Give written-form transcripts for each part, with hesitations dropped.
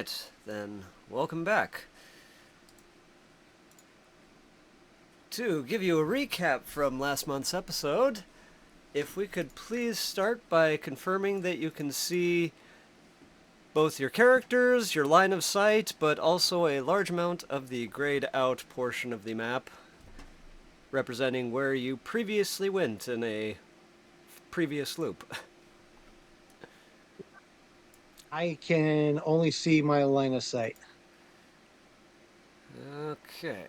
Alright, then welcome back. To give you a recap from last month's episode, if we could please start by confirming that you can see both your characters, your line of sight, but also a large amount of the grayed out portion of the map, representing where you previously went in a previous loop. I can only see my line of sight. Okay.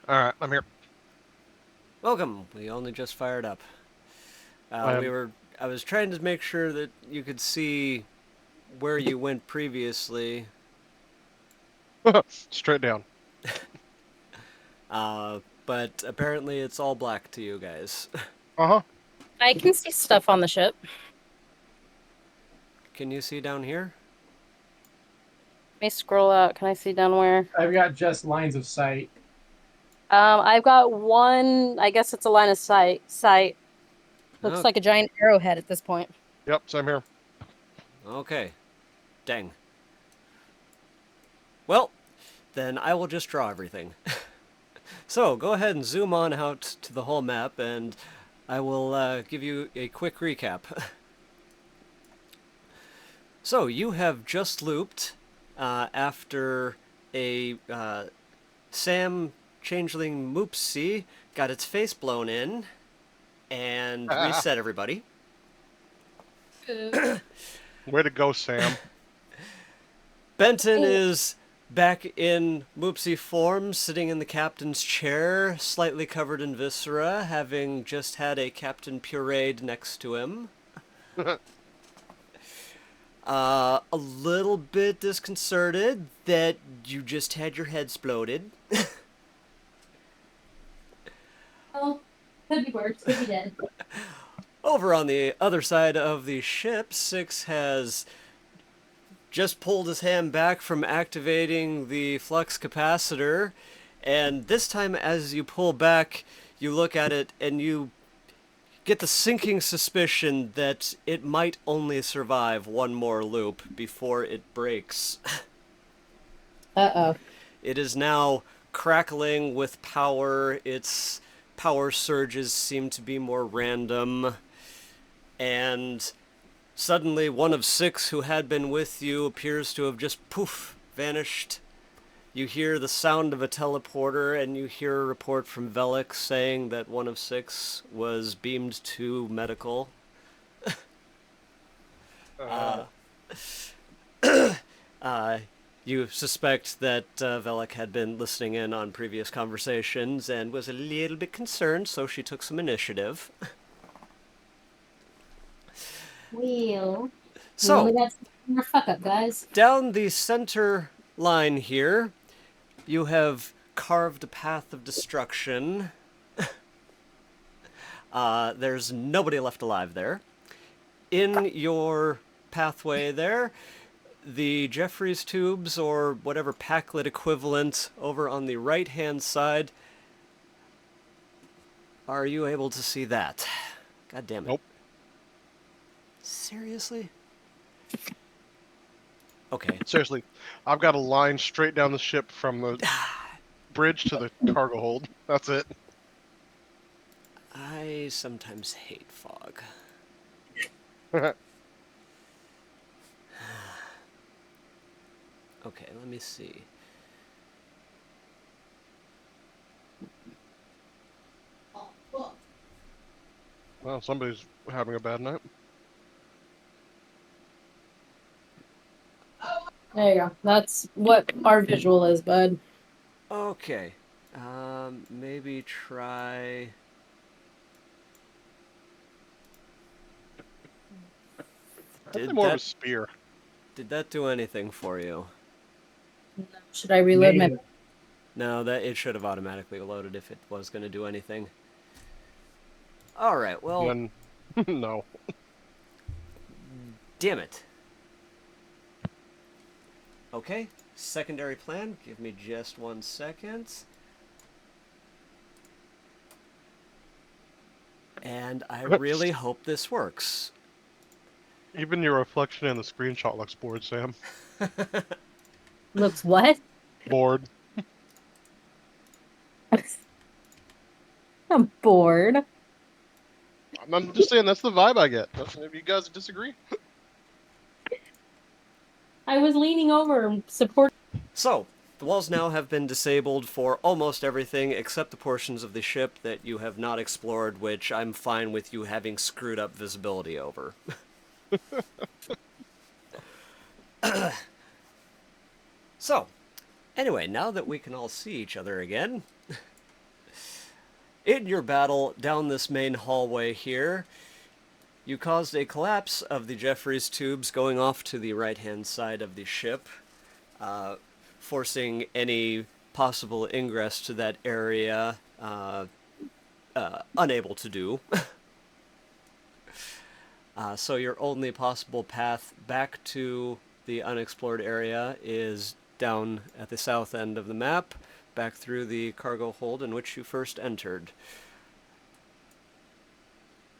Alright, I'm here. Welcome. We only just fired up. I am I was trying to make sure that you could see where you went previously, straight down. but apparently it's all black to you guys. Uh-huh. I can see stuff on the ship. Can you see down here? Let me scroll out. Can I see down where? I've got just lines of sight. I've got one. I guess it's a line of sight. Looks Oh, like a giant arrowhead at this point. Yep, same here. okay. Dang. Well, then I will just draw everything. So, go ahead and zoom on out to the whole map, and I will give you a quick recap. So, you have just looped after a Sam Changeling Moopsie got its face blown in and reset everybody. Way to go, Sam. Benton is back in Moopsie form, sitting in the captain's chair, slightly covered in viscera, having just had a Captain Pureed next to him. A little bit disconcerted that you just had your head exploded. Oh, could be worse. Could be dead. Over on the other side of the ship, Six has just pulled his hand back from activating the flux capacitor, and this time as you pull back, you look at it and you get the sinking suspicion that it might only survive one more loop before it breaks. Uh-oh. It is now crackling with power. Its power surges seem to be more random, and suddenly one of six who had been with you appears to have just poof vanished. You hear the sound of a teleporter, and you hear a report from Velik saying that one of six was beamed to medical. You suspect that Velik had been listening in on previous conversations and was a little bit concerned, so she took some initiative. Well, So, we got some more fuck up, guys. down the center line here, you have carved a path of destruction. There's nobody left alive there. In your pathway there, the Jeffries tubes, or whatever Packlet equivalent, over on the right-hand side. Are you able to see that? God damn it. Nope. Seriously? Okay. Seriously, I've got a line straight down the ship from the bridge to the cargo hold. That's it. I sometimes hate fog. Okay, let me see. Well, somebody's having a bad night. There you go. That's what our visual is, bud. Okay. Maybe try... Probably more of a spear. Did that do anything for you? Should I reload my... Negative. No, that it should have automatically loaded if it was going to do anything. Alright, well, Then, no. damn it. Okay, secondary plan. Give me just 1 second. And I really hope this works. Even your reflection in the screenshot looks bored, Sam. Looks what? Bored. I'm bored. I'm just saying that's the vibe I get. If you guys disagree, I was leaning over and supporting. So, the walls now have been disabled for almost everything except the portions of the ship that you have not explored, which I'm fine with you having screwed up visibility over. So, anyway, now that we can all see each other again, in your battle down this main hallway here, you caused a collapse of the Jeffries tubes going off to the right-hand side of the ship, forcing any possible ingress to that area unable to do. So your only possible path back to the unexplored area is down at the south end of the map, back through the cargo hold in which you first entered.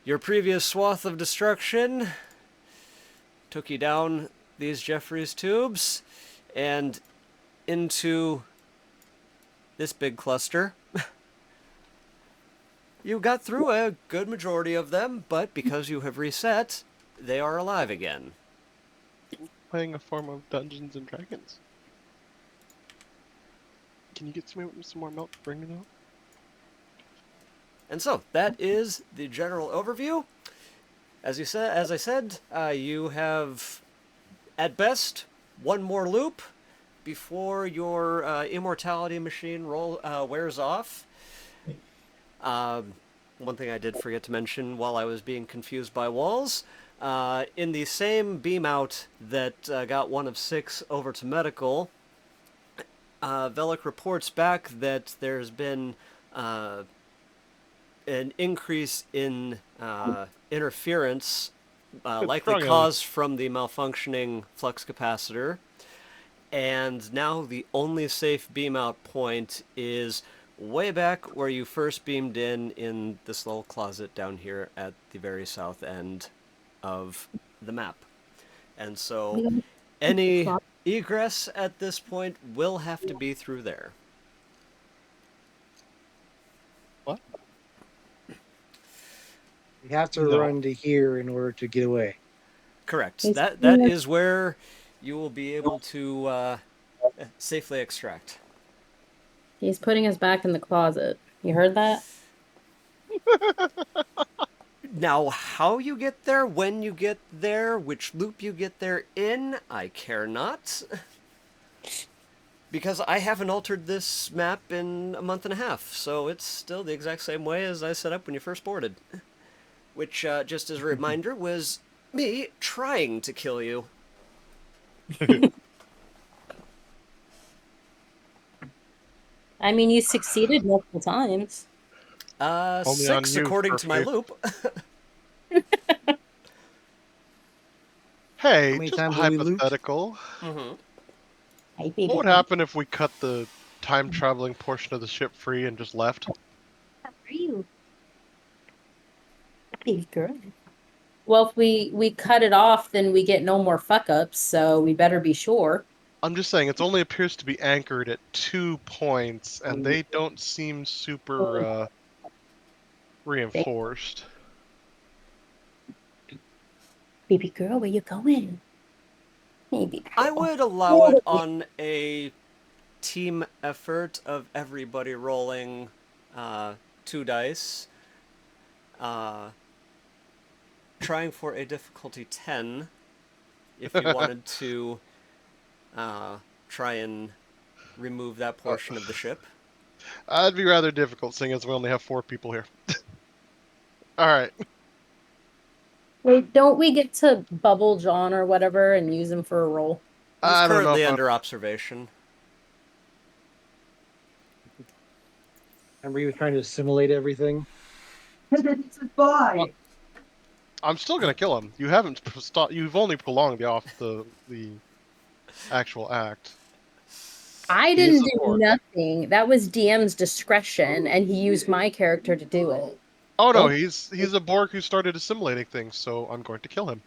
Your previous swath of destruction took you down these Jeffries tubes and into this big cluster. You got through a good majority of them, but because you have reset, they are alive again. playing a form of Dungeons and Dragons. Can you get some more milk? Bring it out. And so that is the general overview. As I said, you have at best one more loop before your immortality machine wears off. One thing I did forget to mention while I was being confused by walls, in the same beam out that got one of 6 over to medical, Velik reports back that there's been an increase in interference, likely caused from the malfunctioning flux capacitor. And now the only safe beam out point is way back where you first beamed in this little closet down here at the very south end of the map. And so any egress at this point will have to be through there. What? We have to No. run to here in order to get away. Correct. He's That putting us- is where you will be able to safely extract. He's putting us back in the closet. You heard that? Now, how you get there, when you get there, which loop you get there in, I care not. Because I haven't altered this map in a month and a half, so it's still the exact same way as I set up when you first boarded. Which, just as a reminder, was me trying to kill you. I mean, you succeeded multiple times. Only on 6 you, according to my Furphy. loop. Hey, How many just times have we looped? hypothetical. Mm-hmm. Hey, baby. What would happen if we cut the time traveling portion of the ship free and just left? How are you? Baby girl. Well, if we cut it off, then we get no more fuck ups, so we better be sure. I'm just saying, it only appears to be anchored at 2 points, and they don't seem super reinforced. Baby girl, where you going? Hey, baby girl. I would allow it on a team effort of everybody rolling 2 dice. Trying for a difficulty 10 if you wanted to try and remove that portion of the ship. That'd be rather difficult, seeing as we only have 4 people here. Alright. Wait, don't we get to bubble John or whatever and use him for a roll? He's I don't know currently if under observation. Remember, he was trying to assimilate everything. I'm still gonna kill him. You haven't stopped. You've only prolonged the actual act. I He didn't is do support. nothing. That was DM's discretion, and he used my character to do it. Oh no, Oh. he's a Borg who started assimilating things, so I'm going to kill him.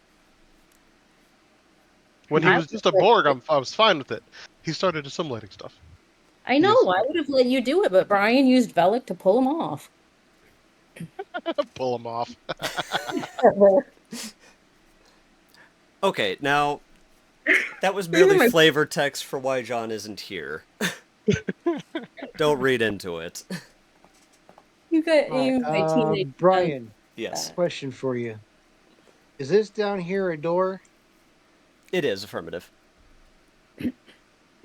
When he I was just a Borg, I was fine with it. He started assimilating stuff. I know. I would have let you do it, but Brian used Velik to pull him off. Pull him off. Okay, now that was These are merely my- flavor text for why John isn't here. Don't read into it. You got All you, right, my teenage son. Brian, Yes, question for you. Is this down here a door? it is affirmative.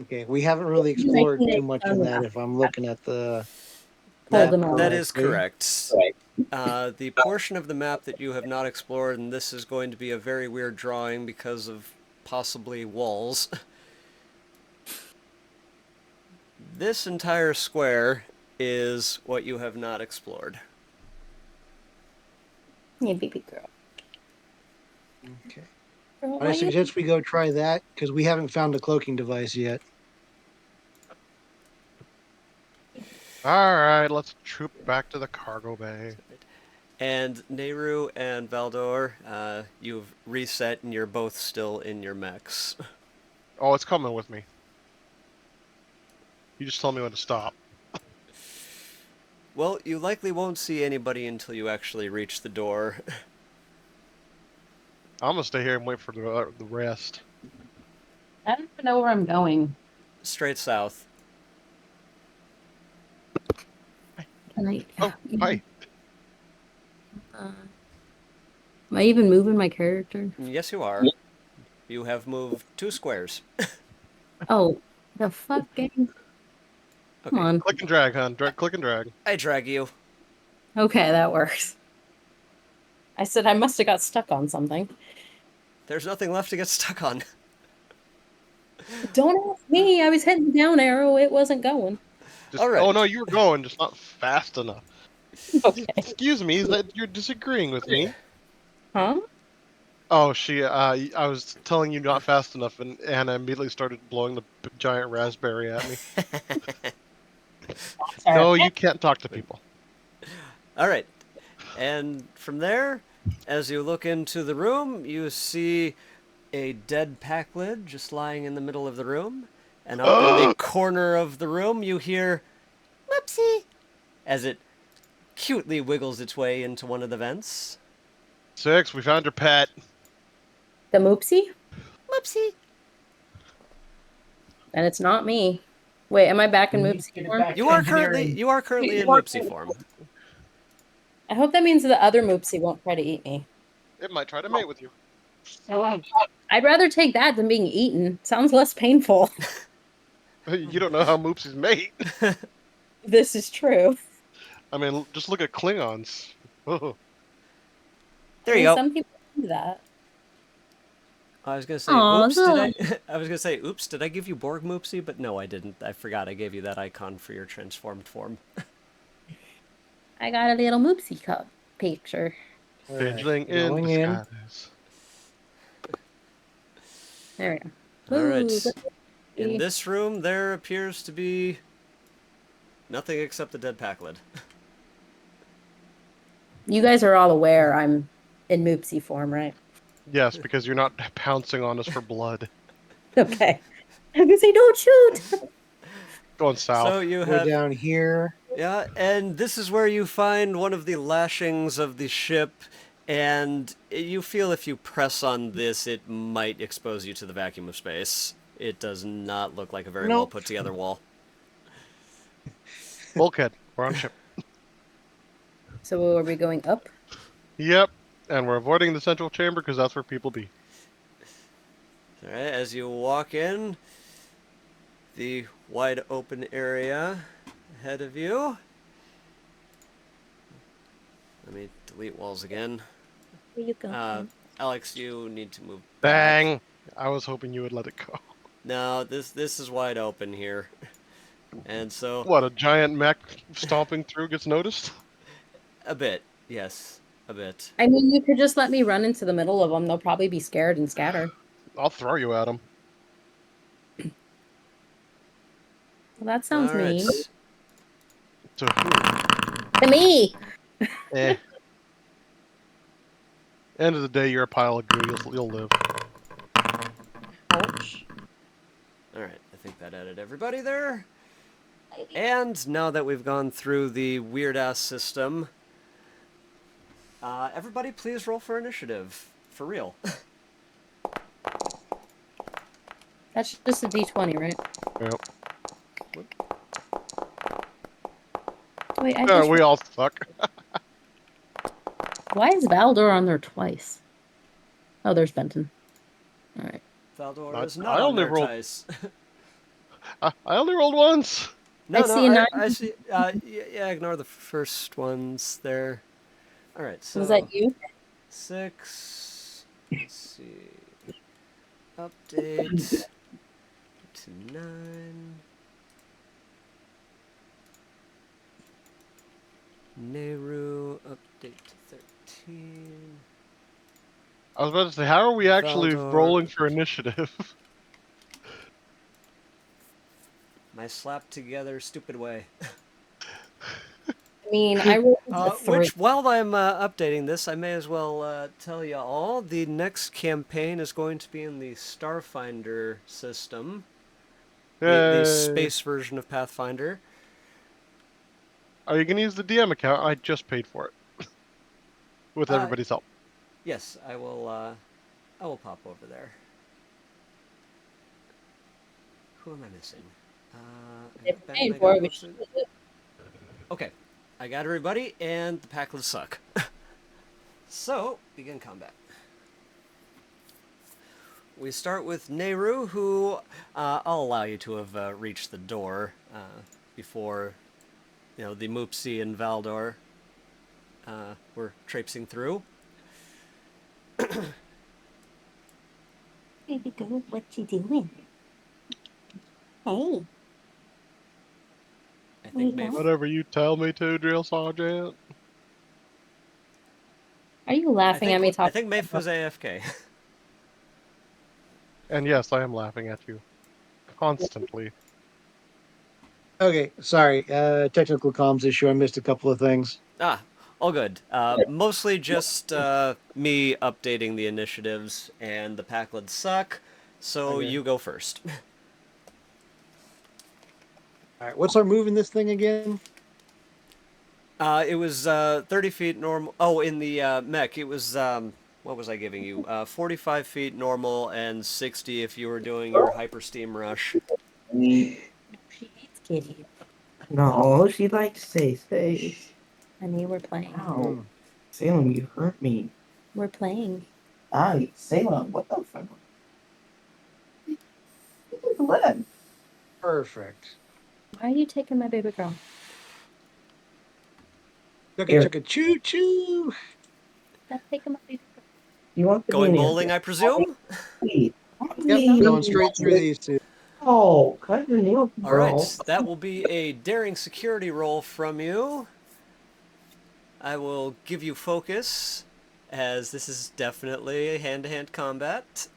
Okay, we haven't really You make explored me too much in that if I'm looking at the Pulled map him off. That is correctly. correct. The portion of the map that you have not explored, and this is going to be a very weird drawing because of possibly walls. This entire square is what you have not explored. Yeah, baby girl. Okay. Girl, I why you- suggest we go try that because we haven't found a cloaking device yet. All right, let's troop back to the cargo bay. And Nehru and Valdor, you've reset and you're both still in your mechs. Oh, it's coming with me. You just tell me when to stop. Well, you likely won't see anybody until you actually reach the door. I'm gonna stay here and wait for the rest. I don't even know where I'm going. Straight south. Can I? Oh, hi. Am I even moving my character? Yes, you are. You have moved 2 squares. Oh, the fuck game. Come Okay. on. Click and drag, hon. Click and drag. I drag you. Okay, that works. I said I must have got stuck on something. There's nothing left to get stuck on. Don't ask me. I was hitting down arrow. It wasn't going. Just, All right. Oh no, you were going, just not fast enough. Okay. Excuse me, is that you're disagreeing with me? Huh? Oh, I was telling you not fast enough, and Anna immediately started blowing the giant raspberry at me. No, you can't talk to people. All right. And from there, as you look into the room, you see a dead pack lid just lying in the middle of the room. And up in the corner of the room, you hear, "Whoopsie," as it cutely wiggles its way into one of the vents. 6, we found your pet. The moopsie? Whoopsie. And it's not me. Wait, am I back in We need to moopsie get it form? back You to are currently engineering. in Whoopsie form. I hope that means the other moopsie won't try to eat me. It might try to mate with you. I'd rather take that than being eaten. Sounds less painful. You don't know how Moopsies mate. This is true. I mean, just look at Klingons. Oh. There you go. Some people do that. I was gonna say, Aw, oops, did I? I was gonna say, oops, did I give you Borg Moopsie? But no, I didn't. I forgot I gave you that icon for your transformed form. I got a little moopsie cup picture. All right, Changeling in going in. disguise. There we go. All right. Ooh, In this room, there appears to be nothing except the dead pack lid. you guys are all aware I'm in moopsie form, right? Yes, because you're not pouncing on us for blood. Okay. I'm gonna say, don't shoot. Going south. So you We're have, down here. yeah, and this is where you find one of the lashings of the ship, and you feel if you press on this, it might expose you to the vacuum of space. It does not look like a very well Nope. put together wall. Bulkhead. We're on ship. So are we going up? Yep. And we're avoiding the central chamber because that's where people be. All right, as you walk in, the wide open area ahead of you. Let me delete walls again. Where you going? Alex, you need to move back. Bang! I was hoping you would let it go. No, this is wide open here. And so What, a giant mech stomping through gets noticed? a bit, yes, a bit. I mean, you could just let me run into the middle of them. They'll probably be scared and scatter. I'll throw you at him. Well, that sounds All right. mean. To who? To me! Eh. End of the day, you're a pile of goo. You'll live. right at it, everybody there. And now that we've gone through the weird-ass system, everybody please roll for initiative. For real. That's just a D20, right? Yep. Wait, I Yeah, just. we all suck. Why is Valdor on there twice? Oh, there's Benton. All right. Valdor is not I on only there, rolled. Tice. I only rolled once. No, I see a 9. I see. Yeah, ignore the first ones there. All right, so Was that you? 6. Let's see. Update to 9. Nehru, update to 13. I was about to say, how are we actually Valdor. rolling for initiative? My slapped together stupid way. I mean, I rolled a 3. Which, while I'm updating this, I may as well tell you all the next campaign is going to be in the Starfinder system, the Yay. space version of Pathfinder. Are you gonna use the DM account? I just paid for it with everybody's help. Yes, I will. I will pop over there. Who am I missing? I If got we're Ben, paying I for got it, we Wilson. should do it. Okay, I got everybody, and the Packlets suck. So, begin combat. We start with Nehru, who I'll allow you to have reached the door before, the Moopsie and Valdor were traipsing through. Baby girl, what you doing? Hey, I where think you Maeve. going? Whatever you tell me to, Drill Sergeant. Are you laughing at me I talking? think Maeve was AFK. And yes, I am laughing at you constantly. Okay, sorry. Technical comms issue. I missed a couple of things. All good. Mostly just me updating the initiatives, and the Packlets suck, so Okay. you go first. All right, what's our move in this thing again? It was 30 feet normal. Oh, in the mech, it was, what was I giving you? 45 feet normal and 60 if you were doing your hyper steam rush. She hates kitties. No, she likes say. Honey, we're playing. Ow. Salem, you hurt me. We're playing. Salem, what the fuck? What? Perfect. Why are you taking my baby girl? Chugga chugga choo choo. Stop taking my baby girl. You want the Going minion? bowling, I presume? Wait. Yep, No. going straight through these two. Oh, cut your nails, All girl. right, that will be a daring security roll from you. I will give you focus, as this is definitely a hand-to-hand combat.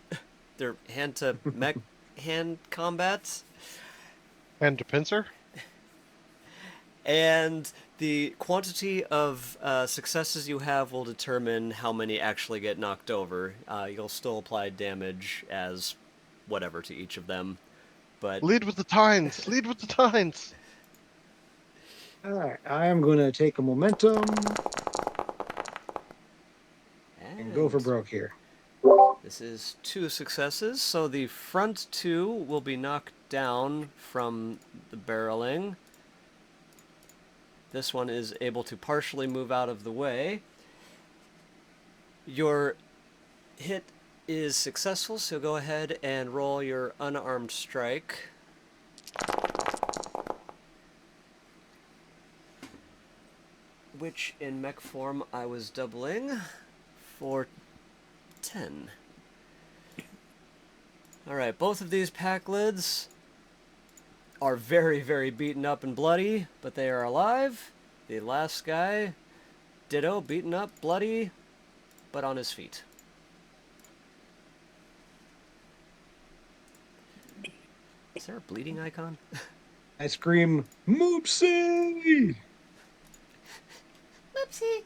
They're hand-to-mech hand combat. And to pincer? And the quantity of successes you have will determine how many actually get knocked over. You'll still apply damage as whatever to each of them, but Lead with the tines! Lead with the tines! All right, I am going to take a momentum and go for broke here. This is 2 successes, so the front 2 will be knocked down from the barreling. This one is able to partially move out of the way. Your hit is successful, so go ahead and roll your unarmed strike. Which in mech form I was doubling for 10. Alright, both of these pack lids are very, very beaten up and bloody, but they are alive. The last guy, ditto, beaten up, bloody, but on his feet. Is there a bleeding icon? I scream, Moopsie! Oopsie.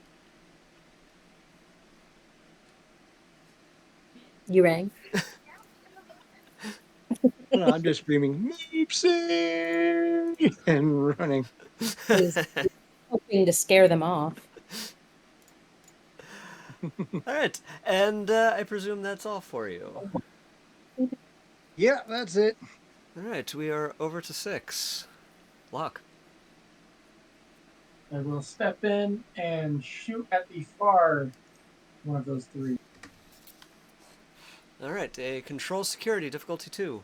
You rang. No, I'm just screaming, Moopsie! And running. He was hoping to scare them off. All right, and I presume that's all for you. Yeah, that's it. All right, we are over to 6. Lock. I will step in and shoot at the far one of those three. All right, a control security difficulty 2.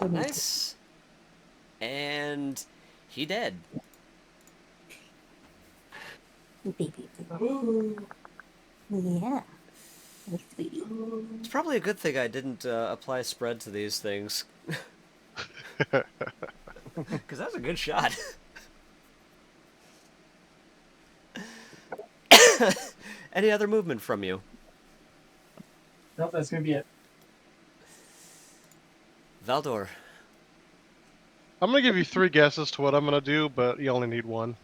Nice. And he dead. Baby. Ooh. Yeah. My sweetie. It's probably a good thing I didn't apply spread to these things. Because that's a good shot. Any other movement from you? Nope, that's gonna be it. Valdor. I'm gonna give you 3 guesses to what I'm gonna do, but you only need 1.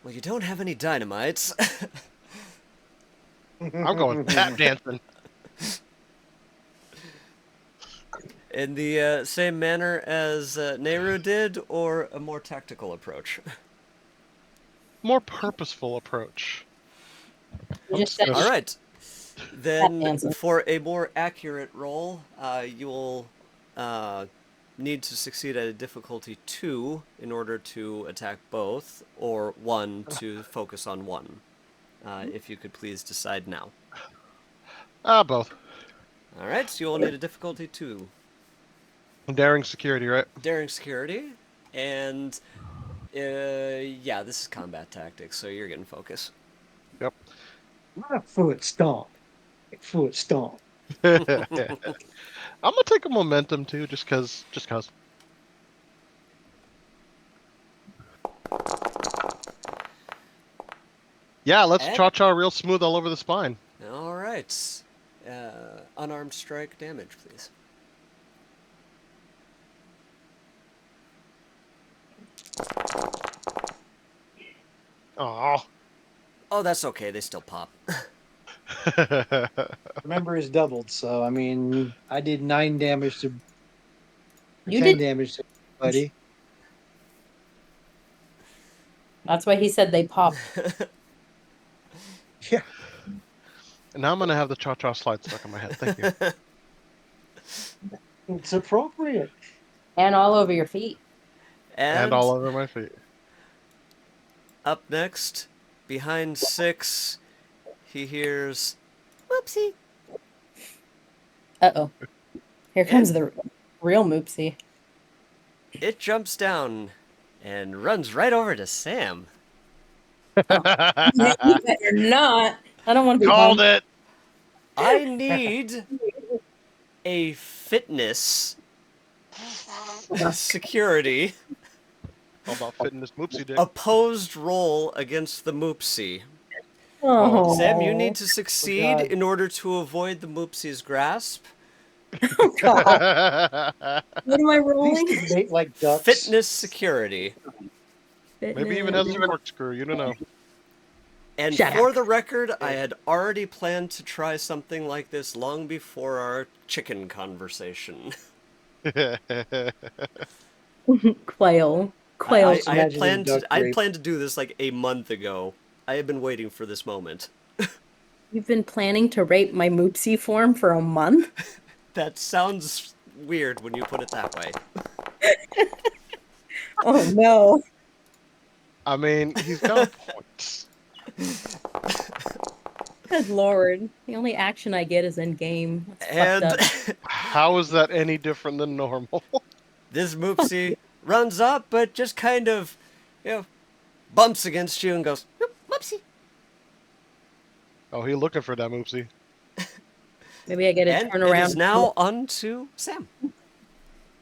Well, you don't have any dynamites. I'm going tap dancing. In the same manner as Nehru did, or a more tactical approach? More purposeful approach. You just said All right. Then, dancing. for a more accurate roll, you will need to succeed at a difficulty 2 in order to attack both, or 1 to focus on one. If you could please decide now. Both. All right, so you will need a difficulty 2. Daring security, right? Daring security, and yeah, this is combat tactics, so you're getting focus. Yep. My foot stomp. Foot stomp. I'm gonna take a momentum too, just cause. Yeah, let's And- cha-cha real smooth all over the spine. All right, unarmed strike damage, please. Oh. Oh, that's okay. They still pop. Remember, it's doubled, so I mean, I did 9 damage to. You 10 did. damage to buddy. That's why he said they pop. Yeah. And now I'm gonna have the cha-cha slide stuck in my head. Thank you. It's appropriate. And all over your feet. And all over my feet. Up next, behind 6, he hears, "Whoopsie." Uh-oh. Here comes the real Moopsie. It jumps down and runs right over to Sam. You better not. I don't want to be Called home. it. I need a fitness security All about fitness moopsie dick. opposed roll against the Moopsie. Oh. Sam, you need to succeed God. in order to avoid the Moopsie's grasp. God. What am I rolling? These things like ducks. Fitness security. Maybe even has a corkscrew. You don't know. And Shut for up. the record, I had already planned to try something like this long before our chicken conversation. Quail. just I had imagining planned duck I'd rape. planned to do this like a month ago. I had been waiting for this moment. You've been planning to rape my Moopsie form for a month? That sounds weird when you put it that way. Oh no. I mean, he's got points. Good lord. The only action I get is in game. That's And fucked up. How is that any different than normal? this Moopsie runs up, but just kind of, bumps against you and goes, "Whoop, whoopsie." Oh, he looking for that moopsie. Maybe I get to And turn it around. is now on to Sam.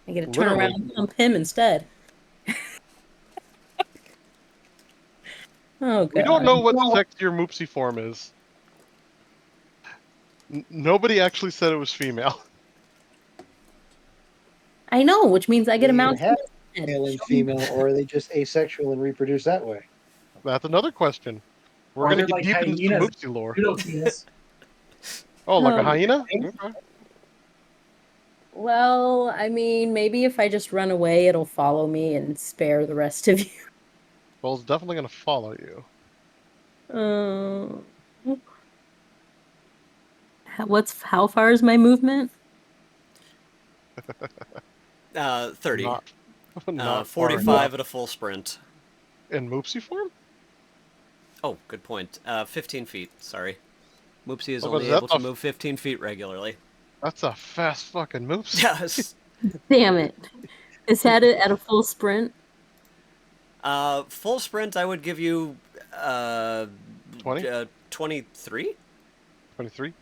I get to turn Literally. around and pump him instead. Oh god. We don't know what sex your moopsie form is. Nobody actually said it was female. I know, which means I get a They mouse. have male and female, or are they just asexual and reproduce that way? That's another question. We're Or gonna they're get like deep into some hyenas. Moopsy lore. Pseudo penis. Oh, like a Um, hyena? Thanks. Okay. Well, I mean, maybe if I just run away, it'll follow me and spare the rest of you. Well, it's definitely gonna follow you. How far is my movement? 30. Not, not far enough. 45 at a full sprint. In Moopsy form? Oh, good point. 15 feet, sorry. Moopsy is Oh, but only is that able to a- move 15 feet regularly. That's a fast fucking Moopsy. Yes. Damn it. Is that it at a full sprint? Full sprint, I would give you 20? 23? 23?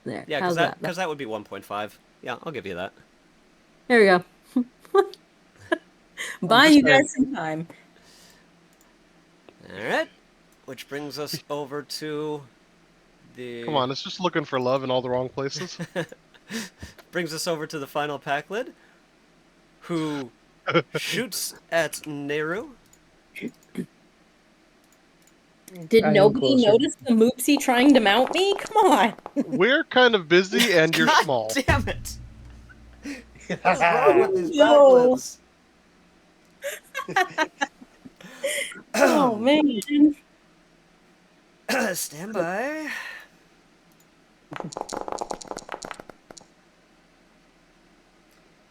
There. Yeah, How's that? because that would be 1.5. Yeah, I'll give you that. There we go. Buy just you gonna- guys some time. Alright. Which brings us over to the... Come on, it's just looking for love in all the wrong places. Brings us over to the final Packlid, who shoots at Nehru. Did I am nobody closer. notice the Moopsy trying to mount me? Come on. We're kind of busy and you're God small. damn it! What is wrong with these No. Packlids? Oh, man. Stand by.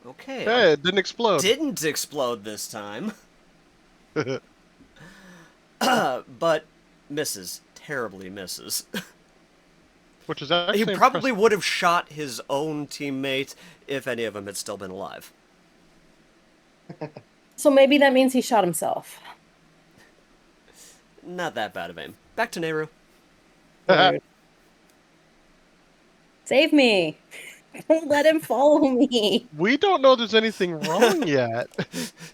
Okay. Hey, it didn't explode. Didn't explode this time. But misses. Terribly misses. Which is actually He probably would have shot his own teammate if any of them had still been alive. So maybe that means he shot himself. Not that bad of aim. Back to Nehru. impressive. Save me. Don't let him follow me. We don't know there's anything wrong yet.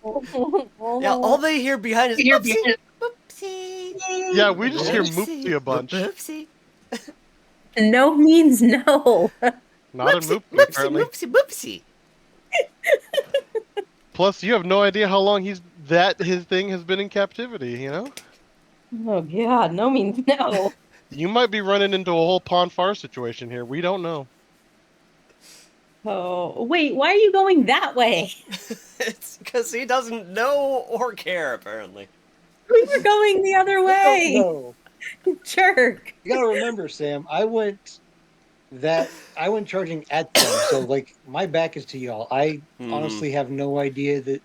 Yeah, all they hear behind is "Oopsie, oopsie, Yeah, we just hear oopsie, Moopsy a bunch. Oopsie, No means no. Not in Moopsie, Moopsy, Moopsie, apparently. Moopsie, Moopsie. Plus, you have no idea how long his thing has been in captivity, you know? Oh god, no means no. You might be running into a whole Pon Far situation here. We don't know. Oh, wait, why are you going that way? It's because he doesn't know or care, apparently. We were going the other way. No, Jerk. you gotta remember, Sam. I went charging at them, so like my back is to y'all. I honestly have no idea that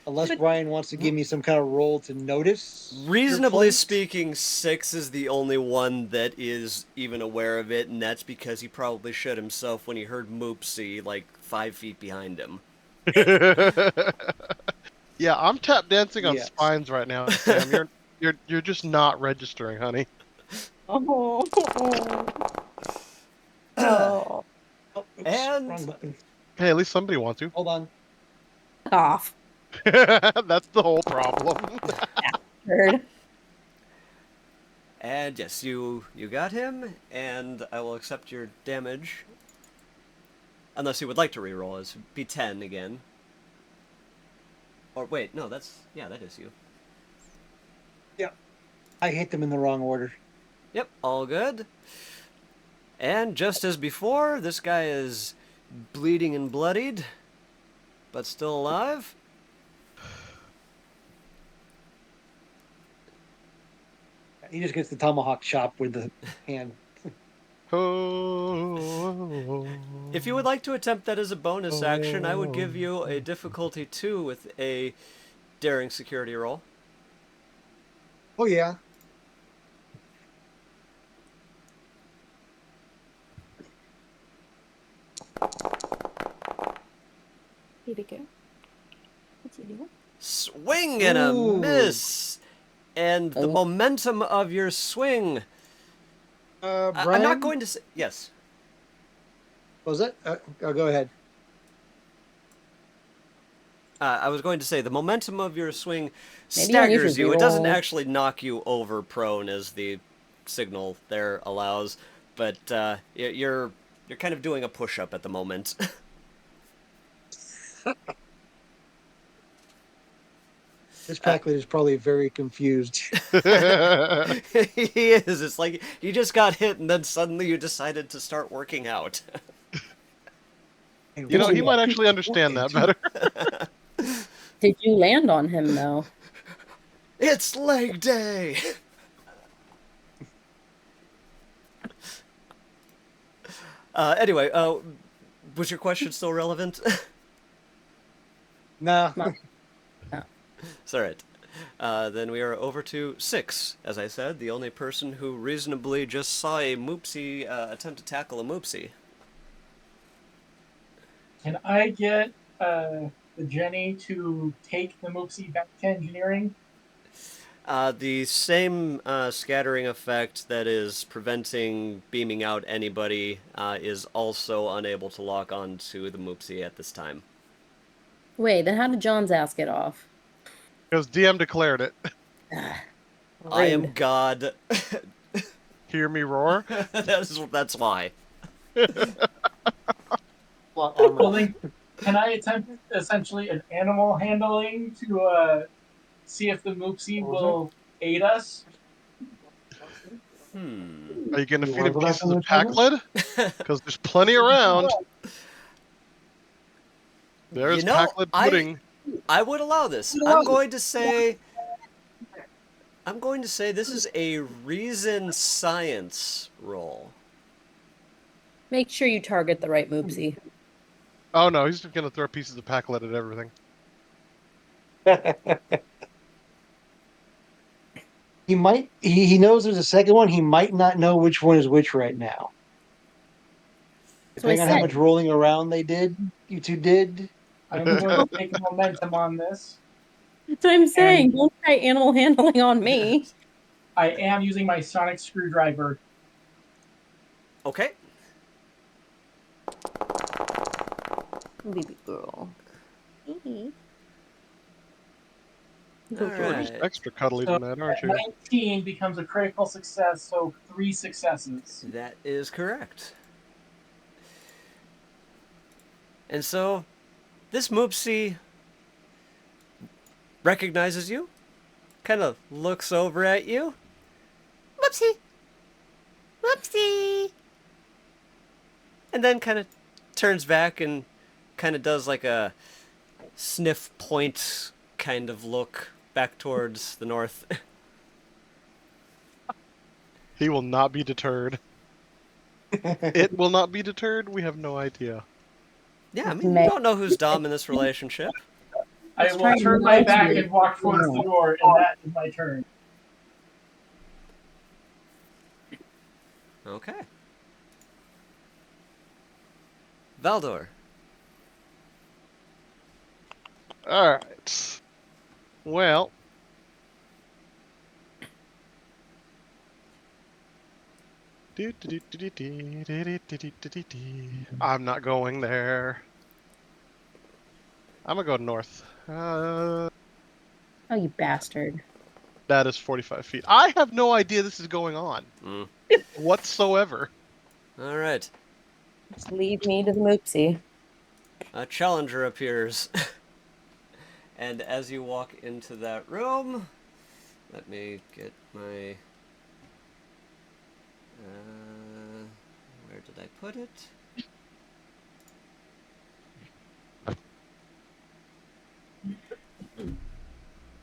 unless But- Brian wants to give me some kind of role to notice. your Reasonably plight. speaking, 6 is the only one that is even aware of it, and that's because he probably shit himself when he heard Moopsy like 5 feet behind him. Yeah, I'm tap dancing on Yes. spines right now, Sam. You're just not registering, honey. Oh. Oh, oops, And- wrong button. Hey, at least somebody wants to. Hold on. Off. That's the whole problem. Heard. And yes, you got him, and I will accept your damage. Unless you would like to reroll, it would be 10 again. Or wait, no, that is you. I hit them in the wrong order. Yep, all good. And just as before, this guy is bleeding and bloodied, but still alive. He just gets the tomahawk chop with the hand. Oh. If you would like to attempt that as a bonus action, I would give you a difficulty 2 with a daring security roll. Oh yeah. Here we go. What's he doing? Swing and a Ooh. miss! And the momentum of your swing. Brian, I'm not going to say... Yes. What was that? Go ahead. I was going to say, the momentum of your swing Maybe I need to staggers you. It doesn't reroll. actually knock you over prone, as the signal there allows, but you're kind of doing a push-up at the moment. This Packlet is probably very confused. He is. It's like you just got hit and then suddenly you decided to start working out. You know, he might actually understand that better. Did you land on him though? It's leg day! Anyway, was your question still relevant? No. It's alright. Then we are over to 6, as I said, the only person who reasonably just saw a Moopsie attempt to tackle a Moopsie. Can I get the Jenny to take the Moopsie back to engineering? The same scattering effect that is preventing beaming out anybody is also unable to lock onto the Moopsie at this time. Wait, then how did John's ass get off? Because DM declared it. I am Rude. God. Hear me roar. That's why. Well, then, can I attempt essentially an animal handling to see if the Moopsie will aid us? Are you going to You feed wanna him go back pieces on of the table? Packlet? Because there's plenty around. There's You know, Packlet pudding. I would allow this. I'm going to say this is a reason science roll. Make sure you target the right Moopsie. Oh no, he's just going to throw pieces of Packlet at everything. He knows there's a second one. He might not know which one is which right now. So I Depending on how said, much rolling around you two did. I'm going to take momentum on this. that's what I'm saying. And Don't try animal handling on me. I am using my sonic screwdriver. Okay. Baby girl. All You're just right. extra cuddly So than that, aren't you? 19 becomes a critical success, so 3 successes. That is correct. And so, this Moopsie recognizes you, kind of looks over at you. Moopsie! Moopsie! And then kind of turns back and kind of does like a sniff point kind of look back towards the north. He will not be deterred. It will not be deterred. We have no idea. Yeah, I mean, you don't know who's Dom in this relationship. I will turn my back and walk towards the door, and that is my turn. Okay. Valdor. Alright. Well. I'm not going there. I'm gonna go north. Oh, you bastard. That is 45 feet. I have no idea this is going on. Whatsoever. All right. Just leave me to the Moopsie. A challenger appears. And as you walk into that room, let me get my... where did I put it?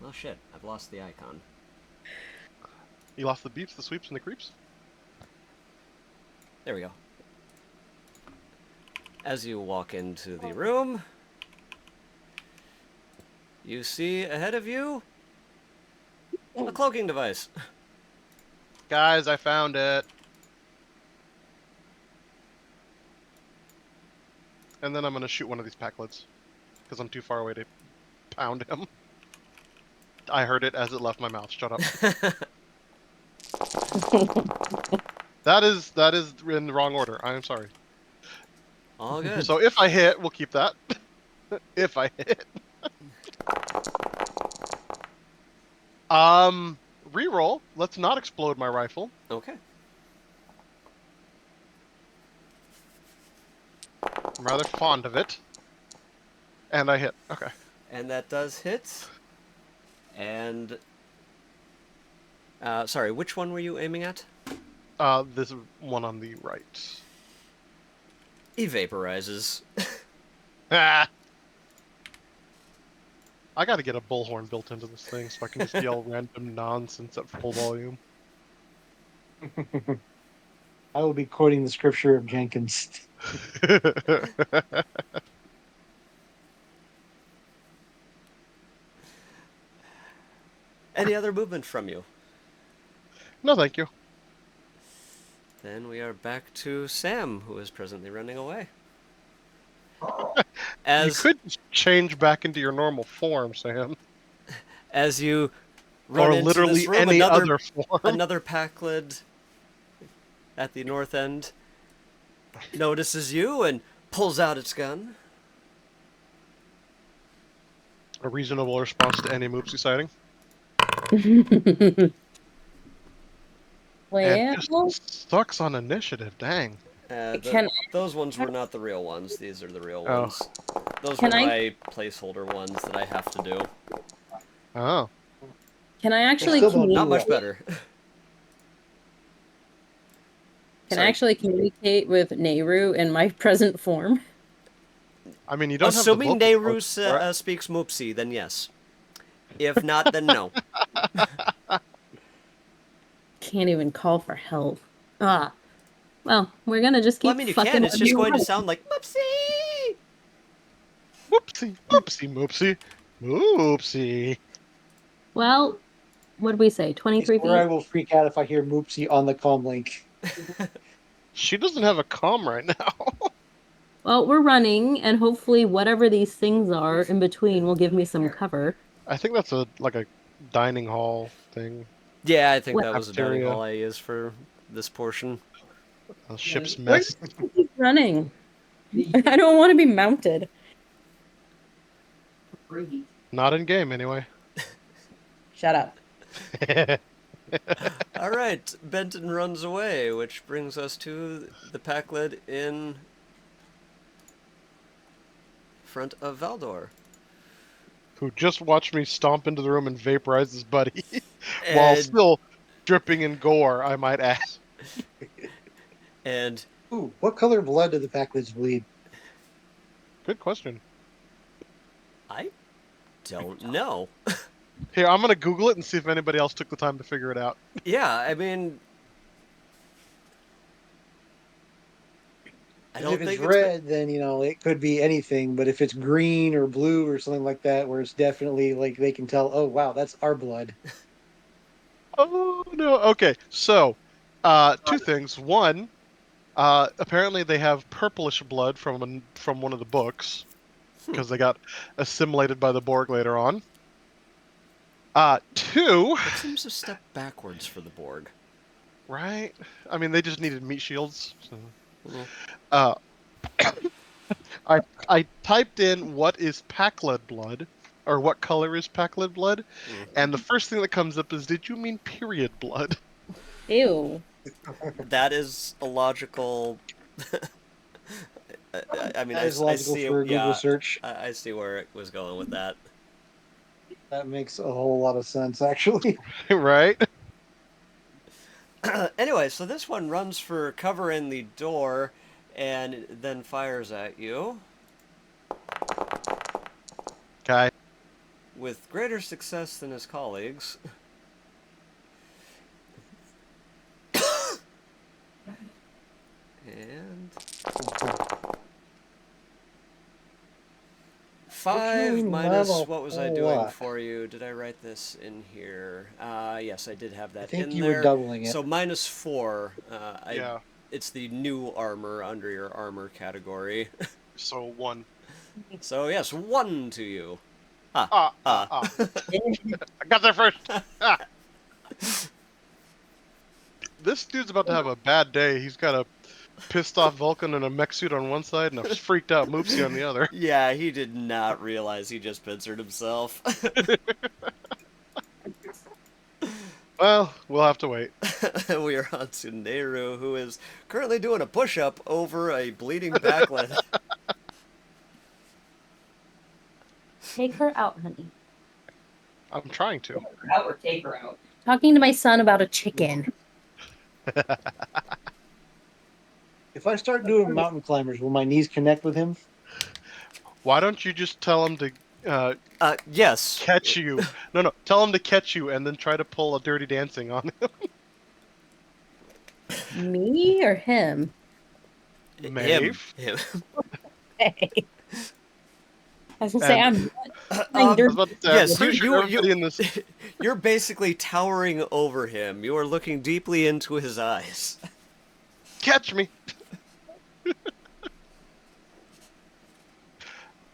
Oh shit, I've lost the icon. You lost the beeps, the sweeps, and the creeps? There we go. As you walk into the room, you see ahead of you a cloaking device. Guys, I found it. And then I'm gonna shoot one of these Packlets. Because I'm too far away to pound him. I heard it as it left my mouth. Shut up. That is in the wrong order. I am sorry. All good. So if I hit, we'll keep that. If I hit. Reroll. Let's not explode my rifle. Okay. I'm rather fond of it. And I hit. Okay. And that does hit. And sorry, which one were you aiming at? This one on the right. He vaporizes. Ah! I gotta get a bullhorn built into this thing so I can just yell random nonsense at full volume. I will be quoting the scripture of Jenkins. Any other movement from you? No, thank you. Then we are back to Sam, who is presently running away. You As could just change back into your normal form, Sam. as you run Or into this literally room, any other form. another Packlid at the north end notices you and pulls out its gun. A reasonable response to any Moopsie sighting. And Well, just sucks on initiative, dang. can Those ones were not the real ones. These are the real Oh. ones. Those Can were I- my placeholder ones that I have to do. Oh. can I actually still don't Not do much well. better. can I Sorry. actually communicate with Nehru in my present form? I mean, you don't Assuming have the vocal Nehru cords for it. speaks Moopsie, then yes. If not, then no. Can't even call for help. Ah. Well, we're gonna just keep Well, I mean, you fucking can. It's with just you. going to sound like Moopsie. Whoopsie, whoopsie, moopsie. Moopsie. Well, what did we say? I 23 swear I feet? will freak out if I hear Moopsie on the comm link. She doesn't have a comm right now. Well, we're running, and hopefully whatever these things are in between will give me some cover. I think that's a dining hall thing. Yeah, I think What? that was a dining Cafeteria. hall I used for this portion. A ship's We're mess. just gonna keep running. I don't want to be mounted. Not in game, anyway. Shut up. All right, Benton runs away, which brings us to the Packlid in front of Valdor. Who just watched me stomp into the room and vaporize his buddy. While And, still dripping in gore, I might add. and Ooh, what color blood do the Packlids bleed? Good question. I don't know. Here, I'm gonna Google it and see if anybody else took the time to figure it out. Yeah, I mean, I 'Cause don't if it's think red, then it could be anything. But if it's green or blue or something like that, where it's definitely like they can tell, oh wow, that's our blood. Oh no. Okay, so two things. One, apparently they have purplish blood from one of the books because they got assimilated by the Borg later on. Two, It seems a step backwards for the Borg. right? I mean, they just needed meat shields. So. Mhm. I typed in what is Packlid blood, or what color is Packlid blood, and the first thing that comes up is, did you mean period blood? Ew. That is a logical. I mean, That is I logical see for a it. Google Yeah, search. I see where it was going with that. That makes a whole lot of sense, actually. Right? Anyway, so this one runs for cover in the door, and then fires at you Okay. with greater success than his colleagues. And 5 Okay, minus, not a what was I whole doing lot. for you? Did I write this in here? Yes, I did have that I think in you there. were doubling it. So -4. Yeah. It's the new armor under your armor category. So 1. So yes, 1 to you. I got there first. Ah. This dude's about to have a bad day. He's got a pissed off Vulcan and a mech suit on one side and a freaked out Moopsie on the other. Yeah, he did not realize he just pincered himself. Well, we'll have to wait. We are on to Nehru, who is currently doing a push-up over a bleeding Packlid. Take her out, honey. I'm trying to. Out or take her out. Talking to my son about a chicken. If I start doing mountain climbers, will my knees connect with him? Why don't you just tell him to Yes. catch you? No. Tell him to catch you and then try to pull a Dirty Dancing on him. Me or him? Him. Maeve. Him. Hey. I was gonna say And- I'm I was about to say, Yes, I'm pretty sure everybody in this. You're basically towering over him. You are looking deeply into his eyes. Catch me.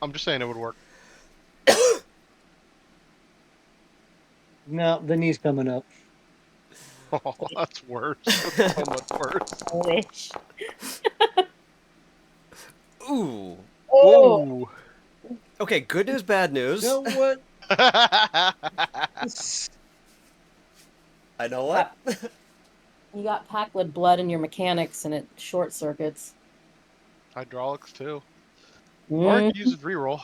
I'm just saying it would work. No, the knee's coming up. Oh, that's worse. That's so much worse. wish. Ooh. Oh, Ooh. Okay, good news, bad news. You know what? I know what. you got Packwood blood in your mechanics and it short circuits. Hydraulics too. Or I could use a reroll.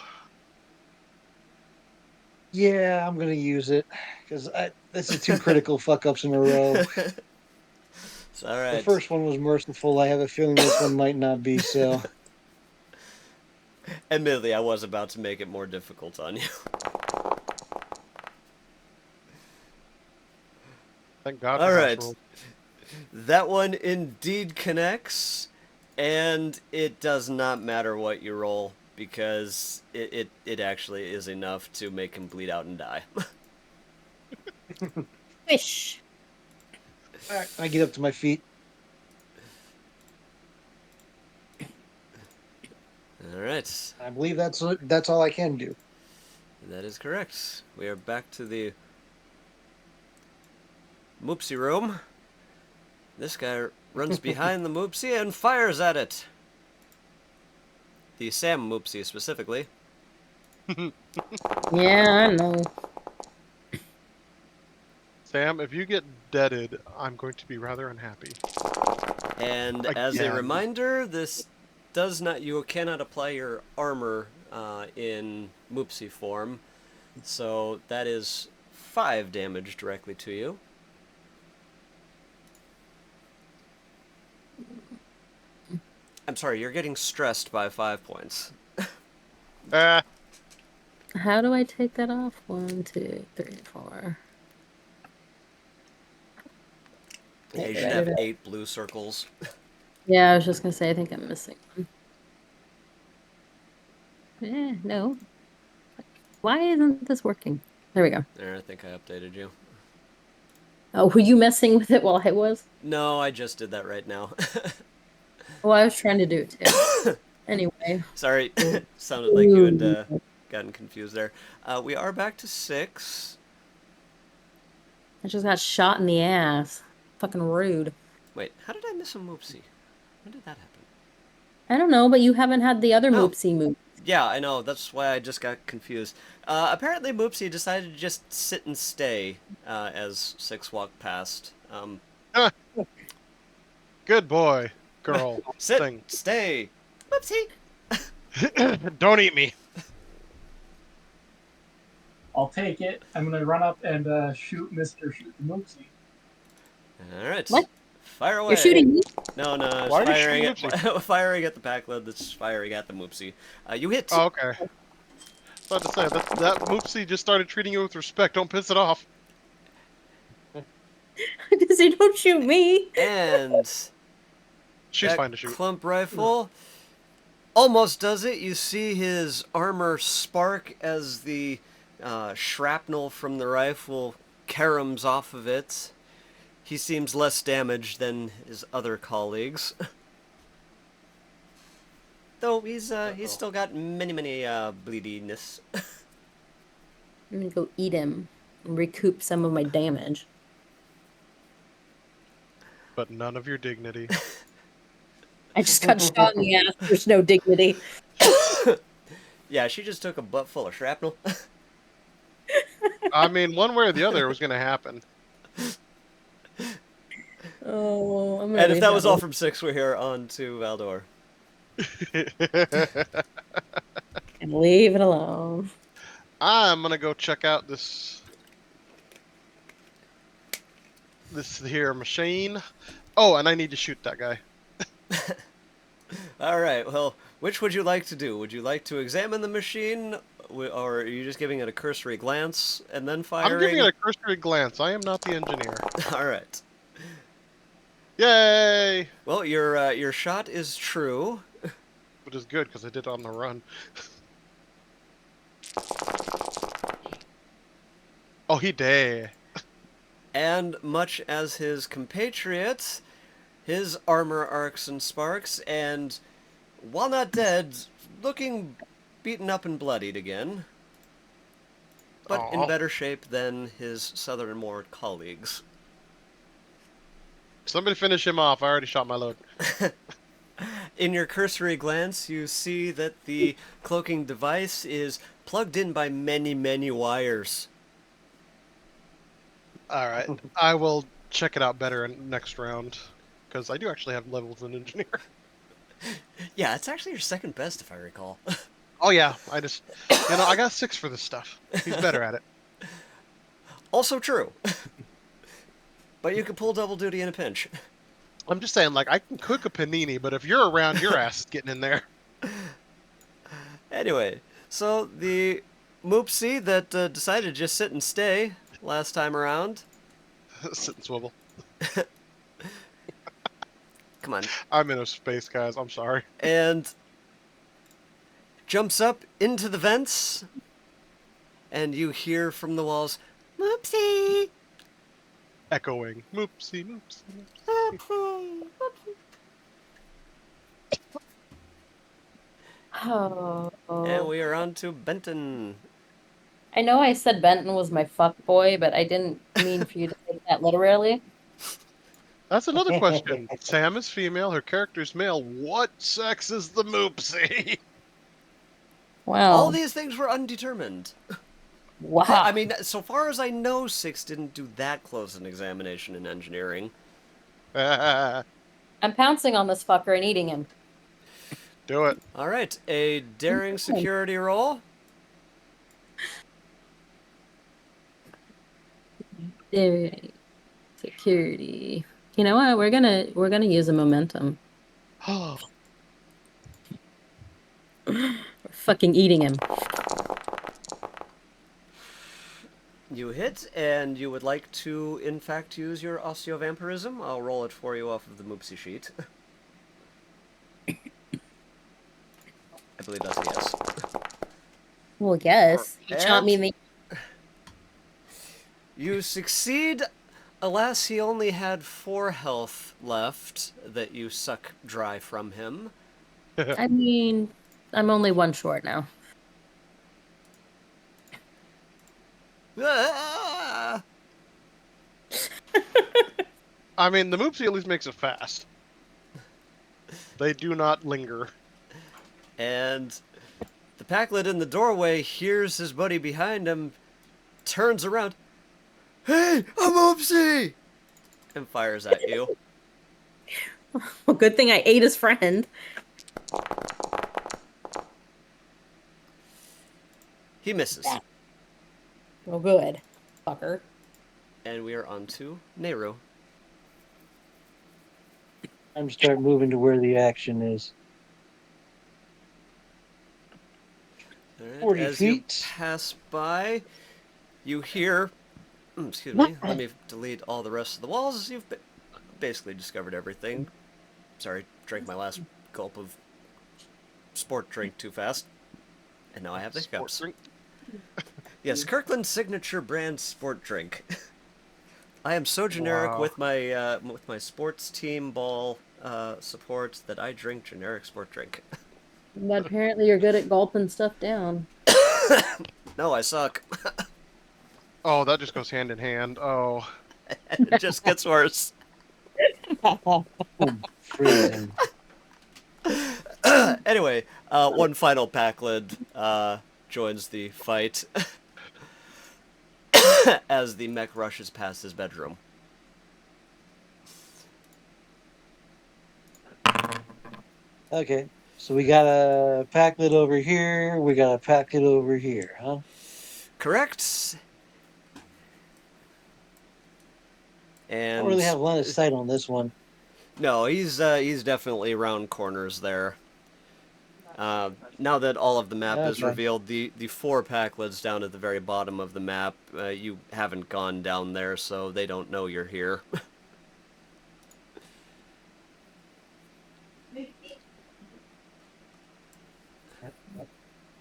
Yeah, I'm gonna use it because this is 2 critical fuck ups in a row. It's all right. The first one was merciful. I have a feeling this one might not be so. Admittedly, I was about to make it more difficult on you. Thank God. All for right. house rules. That one indeed connects, and it does not matter what you roll, because it actually is enough to make him bleed out and die. Wish. All right, I get up to my feet. All right. I believe that's all I can do. That is correct. We are back to the Moopsie room. This guy runs behind the Moopsie and fires at it. The Sam Moopsie, specifically. Yeah, I know. Sam, if you get deaded, I'm going to be rather unhappy. And as a Again. reminder, this does not, you cannot apply your armor in Moopsie form. So that is 5 damage directly to you. I'm sorry, you're getting stressed by 5 points. Ah, How do I take that off? 1, 2, 3, 4. Yeah, you should have 8 blue circles. Yeah, I was just gonna say I think I'm missing one. No. Why isn't this working? There we go. There, I think I updated you. Oh, were you messing with it while I was? No, I just did that right now. Well, I was trying to do it too. Anyway. Sorry, sounded like you had gotten confused there. We are back to 6. I just got shot in the ass. Fucking rude. Wait, how did I miss a Moopsie? When did that happen? I don't know, but you haven't had the other Oh. Moopsie move. Yeah, I know. That's why I just got confused. Apparently, Moopsie decided to just sit and stay as 6 walked past. good boy, girl, Sit, thing. stay. Moopsie. Don't eat me. I'll take it. I'm gonna run up and shoot Mr. Shoot the Moopsie. All right. What? Fire away. You're shooting me? No, it's Why are you firing shooting at firing at the packload. That's firing at the Moopsie. You hit. Oh, okay. I was about to say that Moopsie just started treating you with respect. Don't piss it off. Because you don't shoot me. And She's that fine to shoot. clump rifle almost does it. You see his armor spark as the shrapnel from the rifle caroms off of it. He seems less damaged than his other colleagues. Though he's still got many bleediness. I'm gonna go eat him and recoup some of my damage. But none of your dignity. I just got shot in the ass. There's no dignity. Yeah, she just took a butt full of shrapnel. I mean, one way or the other, it was going to happen. Oh, I'm gonna And if leave that was all one. from 6, we're here on to Valdor. And leave it alone. I'm going to go check out this this here machine. Oh, and I need to shoot that guy. All right. Well, which would you like to do? Would you like to examine the machine, or are you just giving it a cursory glance and then I'm giving it firing? a cursory glance. I am not the engineer. All right. Yay! Well, your shot is true. Which is good because I did it on the run. Oh, he did. And much as his compatriots, his armor arcs and sparks, and while not dead, looking beaten up and bloodied again, but in Aw. better shape than his southernmore colleagues. Somebody finish him off. I already shot my load. In your cursory glance, you see that the cloaking device is plugged in by many, many wires. All right. I will check it out better in next round because I do actually have levels in engineer. Yeah, it's actually your second best, if I recall. Oh yeah, I just, I got 6 for this stuff. He's better at it. Also true. But you can pull double duty in a pinch. I'm just saying, like, I can cook a panini, but if you're around, your ass is getting in there. Anyway, so the Moopsie that decided to just sit and stay last time around. Sit and swivel. Come on. I'm in a space, guys. I'm sorry. And jumps up into the vents, and you hear from the walls, Moopsie! Echoing. Moopsie, moopsie, moopsie. Moopsie! Oh. And we are on to Benton. I know I said Benton was my fuck boy, but I didn't mean for you to take that literally. That's another question. Sam is female. Her character's male. What sex is the moopsie? Wow. All these things were undetermined. Wow. I mean, so far as I know, Six didn't do that close an examination in engineering. Do I'm pouncing on this fucker and eating him. it. All right, a daring security roll. Security. You know what? We're gonna use a momentum. We're fucking eating him. You hit, and you would like to, in fact, use your osteovampirism. I'll roll it for you off of the Moopsie sheet. I believe that's a yes. Well, yes. He shot me in the. You succeed. Alas, he only had 4 health left that you suck dry from him. I mean, I'm only 1 short now. Ah! I mean, the moopsie at least makes it fast. They do not linger. And the Packlet in the doorway hears his buddy behind him, turns around. Hey, I'm Oopsie! And fires at you. Well, good thing I ate his friend. He misses. Well, good. Fucker. And we are on to Nehru. I'm start moving to where the action is. All right, 40 as feet. you pass by, you hear... excuse me, let me delete all the rest of the walls. You've basically discovered everything. Sorry, drank my last gulp of sport drink too fast. And now I have the hiccups. Yes, Kirkland's signature brand sport drink. I am so generic Wow. with my sports team ball support that I drink generic sport drink. But apparently you're good at gulping stuff down. No, I suck. Oh, that just goes hand in hand. Oh. It just gets worse. Freezing. Anyway, one final Packlid joins the fight as the mech rushes past his bedroom. Okay, so we got a packlet over here. We got a packet over here, huh? Correct. I And don't really have line of sight on this one. no, he's definitely around corners there. Now that all of the map is Okay. revealed, the 4-pack down at the very bottom of the map. You haven't gone down there, so they don't know you're here.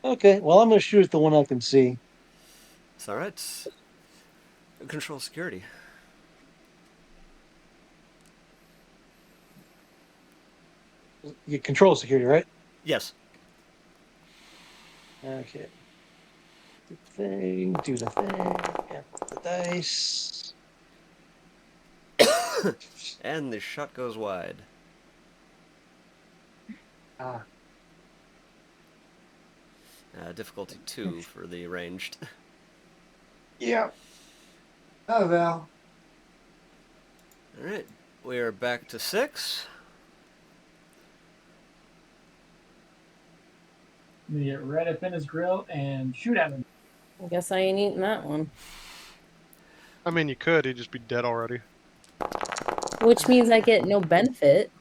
Okay, well, I'm going to shoot at the one I can see. It's all right. Control security. You control security, right? Yes. Okay. Do the thing. Yeah, the dice. And the shot goes wide. Ah, Difficulty 2 for the ranged. yeah. Oh, well. All right. We are back to 6. You get right up in his grill and shoot at him. I guess I ain't eating that one. I mean, you could. He'd just be dead already. Which means I get no benefit.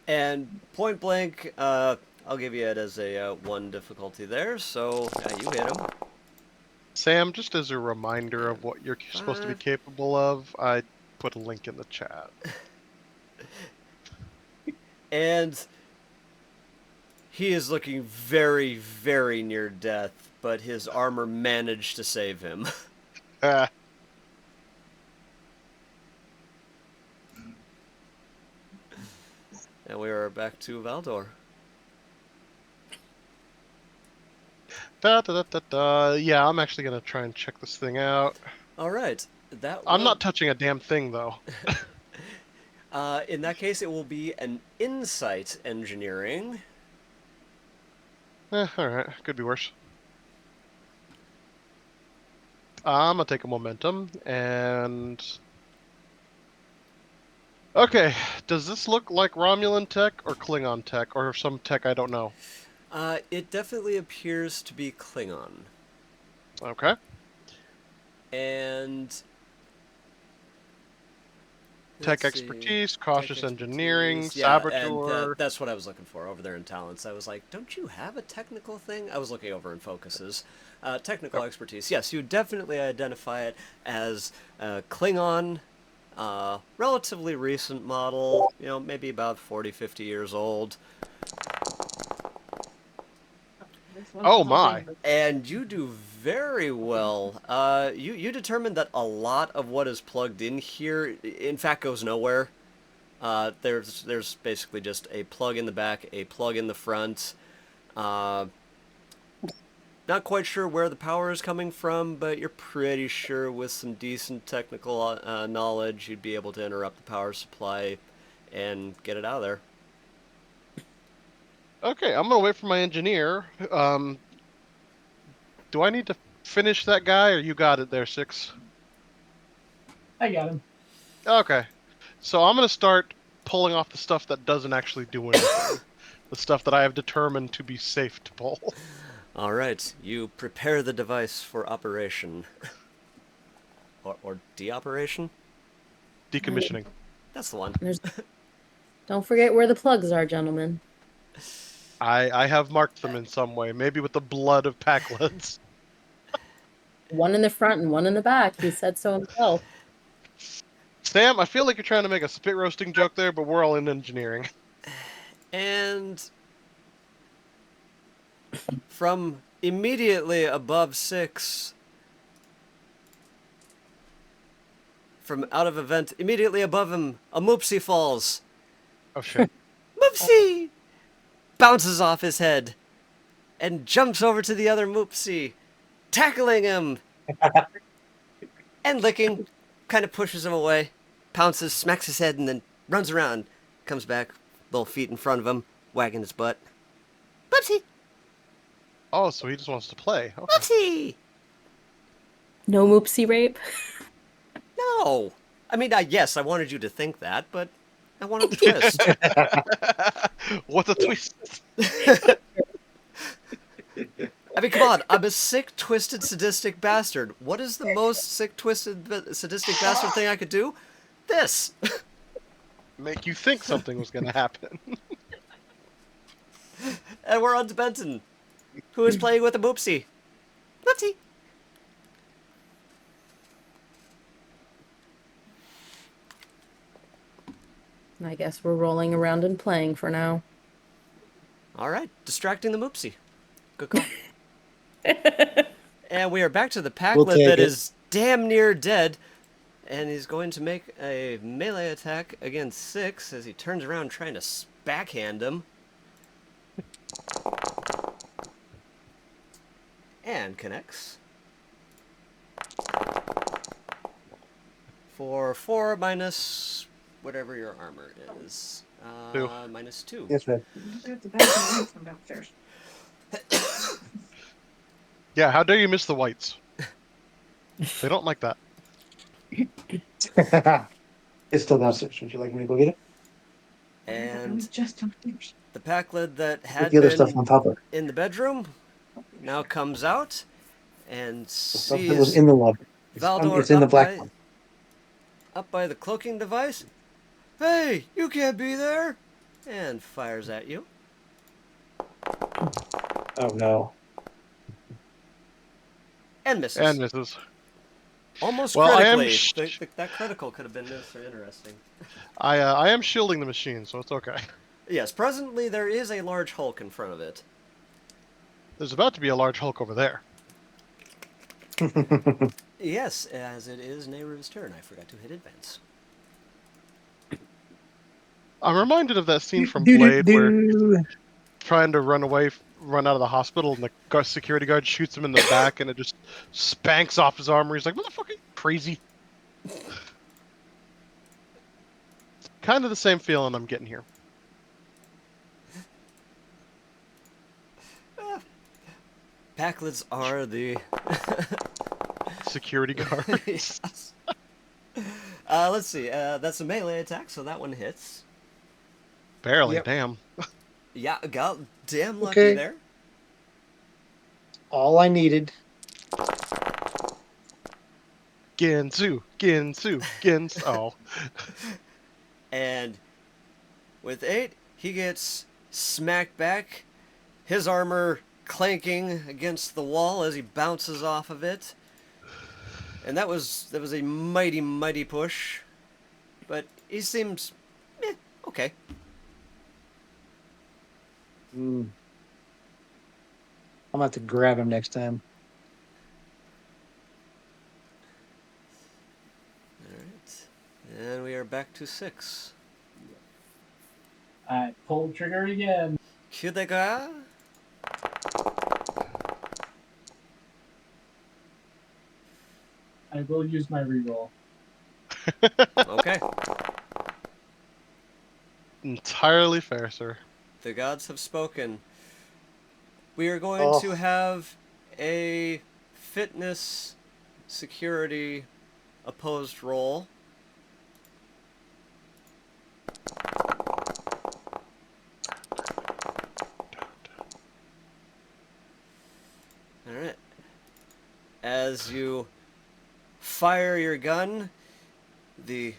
And point blank, I'll give you it as a 1 difficulty there. So you hit him. Sam, just as a reminder of what you're supposed to be 5. capable of, I put a link in the chat. And he is looking very, very near death, but his armor managed to save him. Ah, And we are back to Valdor. da, da, da, da, da. Yeah, I'm actually gonna try and check this thing out. All right. That I'm will, not touching a damn thing, though. in that case, it will be an insight engineering. Alright, could be worse. I'm gonna take a momentum, and... Okay, does this look like Romulan tech, or Klingon tech, or some tech I don't know? It definitely appears to be Klingon. Okay. And Tech let's see. expertise, cautious Tech engineering, expertise. Yeah, and saboteur. that's what I was looking for over there in talents. I was like, don't you have a technical thing? I was looking over in focuses. Technical expertise. Yes, you definitely identify it as Klingon, relatively recent model, maybe about 40, 50 years old. Oh my. And you do very well. You determined that a lot of what is plugged in here, in fact, goes nowhere. There's basically just a plug in the back, a plug in the front. Not quite sure where the power is coming from, but you're pretty sure with some decent technical knowledge, you'd be able to interrupt the power supply and get it out of there. Okay, I'm gonna wait for my engineer. Do I need to finish that guy, or you got it there, Six? I got him. Okay. So I'm gonna start pulling off the stuff that doesn't actually do anything. The stuff that I have determined to be safe to pull. All right, you prepare the device for operation. or de-operation? Decommissioning. That's the one. Don't forget where the plugs are, gentlemen. I have marked them in some way, maybe with the blood of Packlets. One in the front and one in the back. He said so himself. Sam, I feel like you're trying to make a spit roasting joke there, but we're all in engineering. And from immediately above 6, from out of a vent immediately above him, a Moopsie falls. Oh shit. Moopsie! Bounces off his head and jumps over to the other Moopsie, tackling him and licking, kind of pushes him away, pounces, smacks his head, and then runs around, comes back, little feet in front of him, wagging his butt. Moopsie! Oh, so he just wants to play. Okay. Moopsie! No moopsie rape. No! I mean, yes, I wanted you to think that, but I wanted the twist. What's a twist? I mean, come on, I'm a sick, twisted, sadistic bastard. What is the most sick, twisted, sadistic bastard thing I could do? This! Make you think something was going to happen. And we're on to Benton, who is playing with a Moopsie. Moopsie! I guess we're rolling around and playing for now. Alright, distracting the Moopsie. Good call. And we are back to the We'll Packlet take that it. is damn near dead. And he's going to make a melee attack against 6 as he turns around trying to backhand him. And connects. For 4 minus whatever your armor is. Two. Minus 2. Yes, man. From downstairs. Yeah, how dare you miss the whites? They don't like that. It's still downstairs. Would you like me to go get it? And Just downstairs. the Packlet that Put had the other stuff on been top of it. in the bedroom now comes out and The stuff that was sees in the lobby. Valdor It's in the black one. up by the cloaking device. Hey, you can't be there! And fires at you. Oh no. And misses. And misses. Almost Well, I am critically. That critical could have been this or interesting. I am shielding the machine, so it's okay. Yes, presently there is a large Hulk in front of it. There's about to be a large Hulk over there. Yes, as it is Nehru's turn. I forgot to hit advance. I'm reminded of that scene from Blade where he's trying to run out of the hospital, and the security guard shoots him in the back, and it just spanks off his armor. He's like, "Motherfucker, you crazy!" Kind of the same feeling I'm getting here. Packlets are the Security guard. yes. Let's see. That's a melee attack, so that one hits. Barely, Yep. damn. Yeah, got damn lucky Okay. there. All I needed. Ginsu. Oh. And with 8, he gets smacked back, his armor clanking against the wall as he bounces off of it. And that was a mighty, mighty push. But he seems okay. I'm gonna have to grab him next time. Alright. And we are back to 6. I pulled trigger again. Kudega. I will use my reroll. Okay. Entirely fair, sir. The gods have spoken. We are going Oh. to have a fitness security opposed roll. Alright. As you fire your gun, the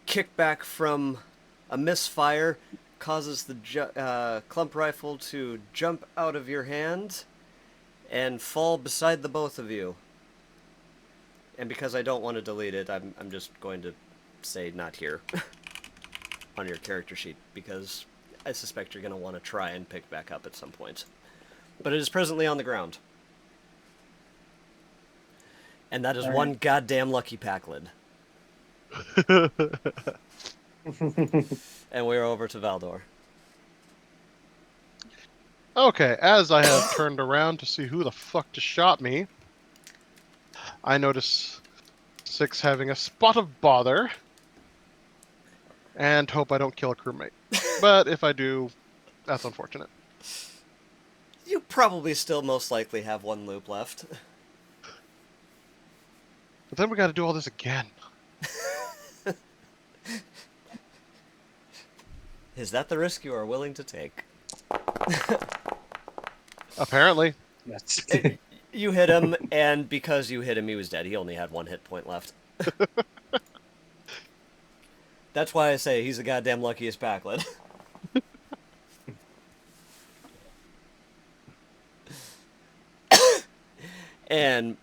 kickback from a misfire causes the clump rifle to jump out of your hand and fall beside the both of you. And because I don't want to delete it, I'm just going to say not here on your character sheet, because I suspect you're going to want to try and pick back up at some point. But it is presently on the ground. And that is All one right. goddamn lucky Packlid. And we're over to Valdor. Okay, as I have turned around to see who the fuck just shot me, I notice 6 having a spot of bother, and hope I don't kill a crewmate. But if I do, that's unfortunate. You probably still most likely have one loop left. But then we gotta do all this again. Is that the risk you are willing to take? Apparently. Yes. You hit him, and because you hit him, he was dead. He only had 1 hit point left. That's why I say he's the goddamn luckiest Backlid. And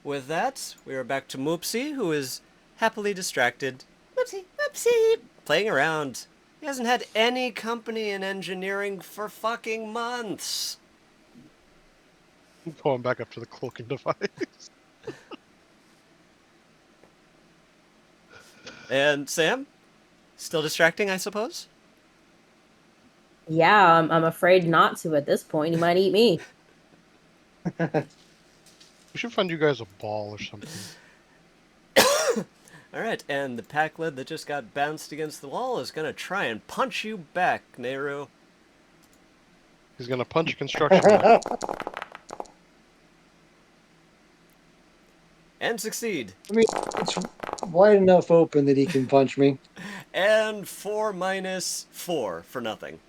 with that, we are back to Moopsy, who is happily distracted. Moopsy, Moopsy! Playing around. He hasn't had any company in engineering for fucking months. Going back up to the cloaking device. And Sam? Still distracting, I suppose? Yeah, I'm afraid not to at this point. He might eat me. We should find you guys a ball or something. Alright, and the Backlid that just got bounced against the wall is gonna try and punch you back, Nehru. He's gonna punch a construction man. And succeed. I mean, it's wide enough open that he can punch me. And 4 minus 4 for nothing.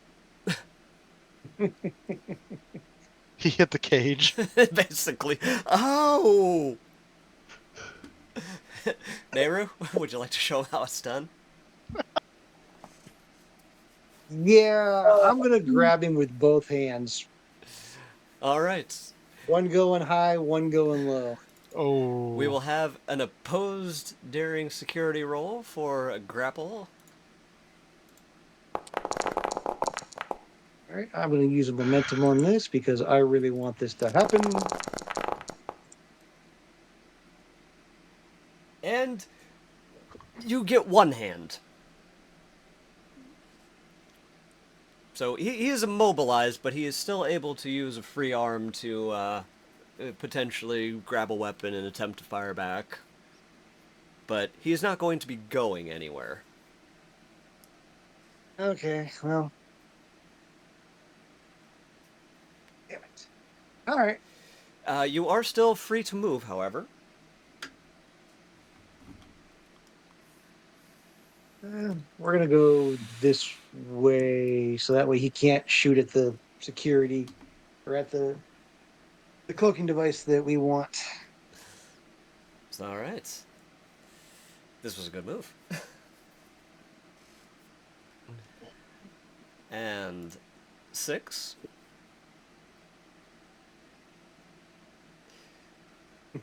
He hit the cage. Basically. Oh! Nehru, would you like to show how it's done? Yeah, I'm gonna grab him with both hands. Alright. One going high, one going low. Oh. We will have an opposed daring security roll for a grapple. All right, I'm gonna use a momentum on this because I really want this to happen. And you get 1 hand. So he is immobilized, but he is still able to use a free arm to potentially grab a weapon and attempt to fire back. But he is not going to be going anywhere. Okay, well. Damn it. All right. You are still free to move, however. We're gonna go this way, so that way he can't shoot at the security or at the cloaking device that we want. It's all right. This was a good move. And 6.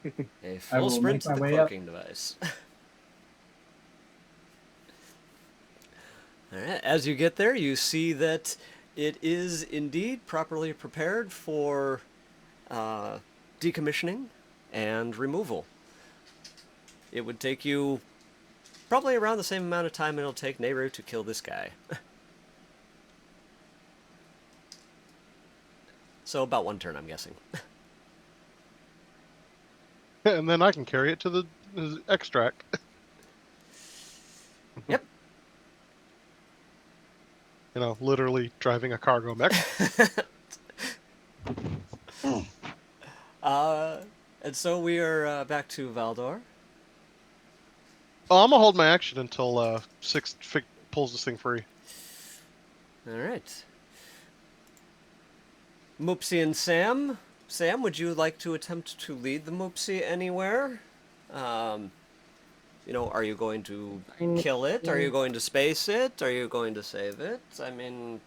A I full will sprint make to my the way up. cloaking device. Alright, as you get there, you see that it is indeed properly prepared for decommissioning and removal. It would take you probably around the same amount of time it'll take Nehru to kill this guy. So about 1 turn, I'm guessing. And then I can carry it to the extract. Yep. You know, literally driving a cargo mech. And so we are back to Valdor. Oh, I'm gonna hold my action until Six pulls this thing free. Alright. Moopsy and Sam. Sam, would you like to attempt to lead the Moopsy anywhere? You know, are you going to kill it? Are you going to space it? Are you going to save it? I mean,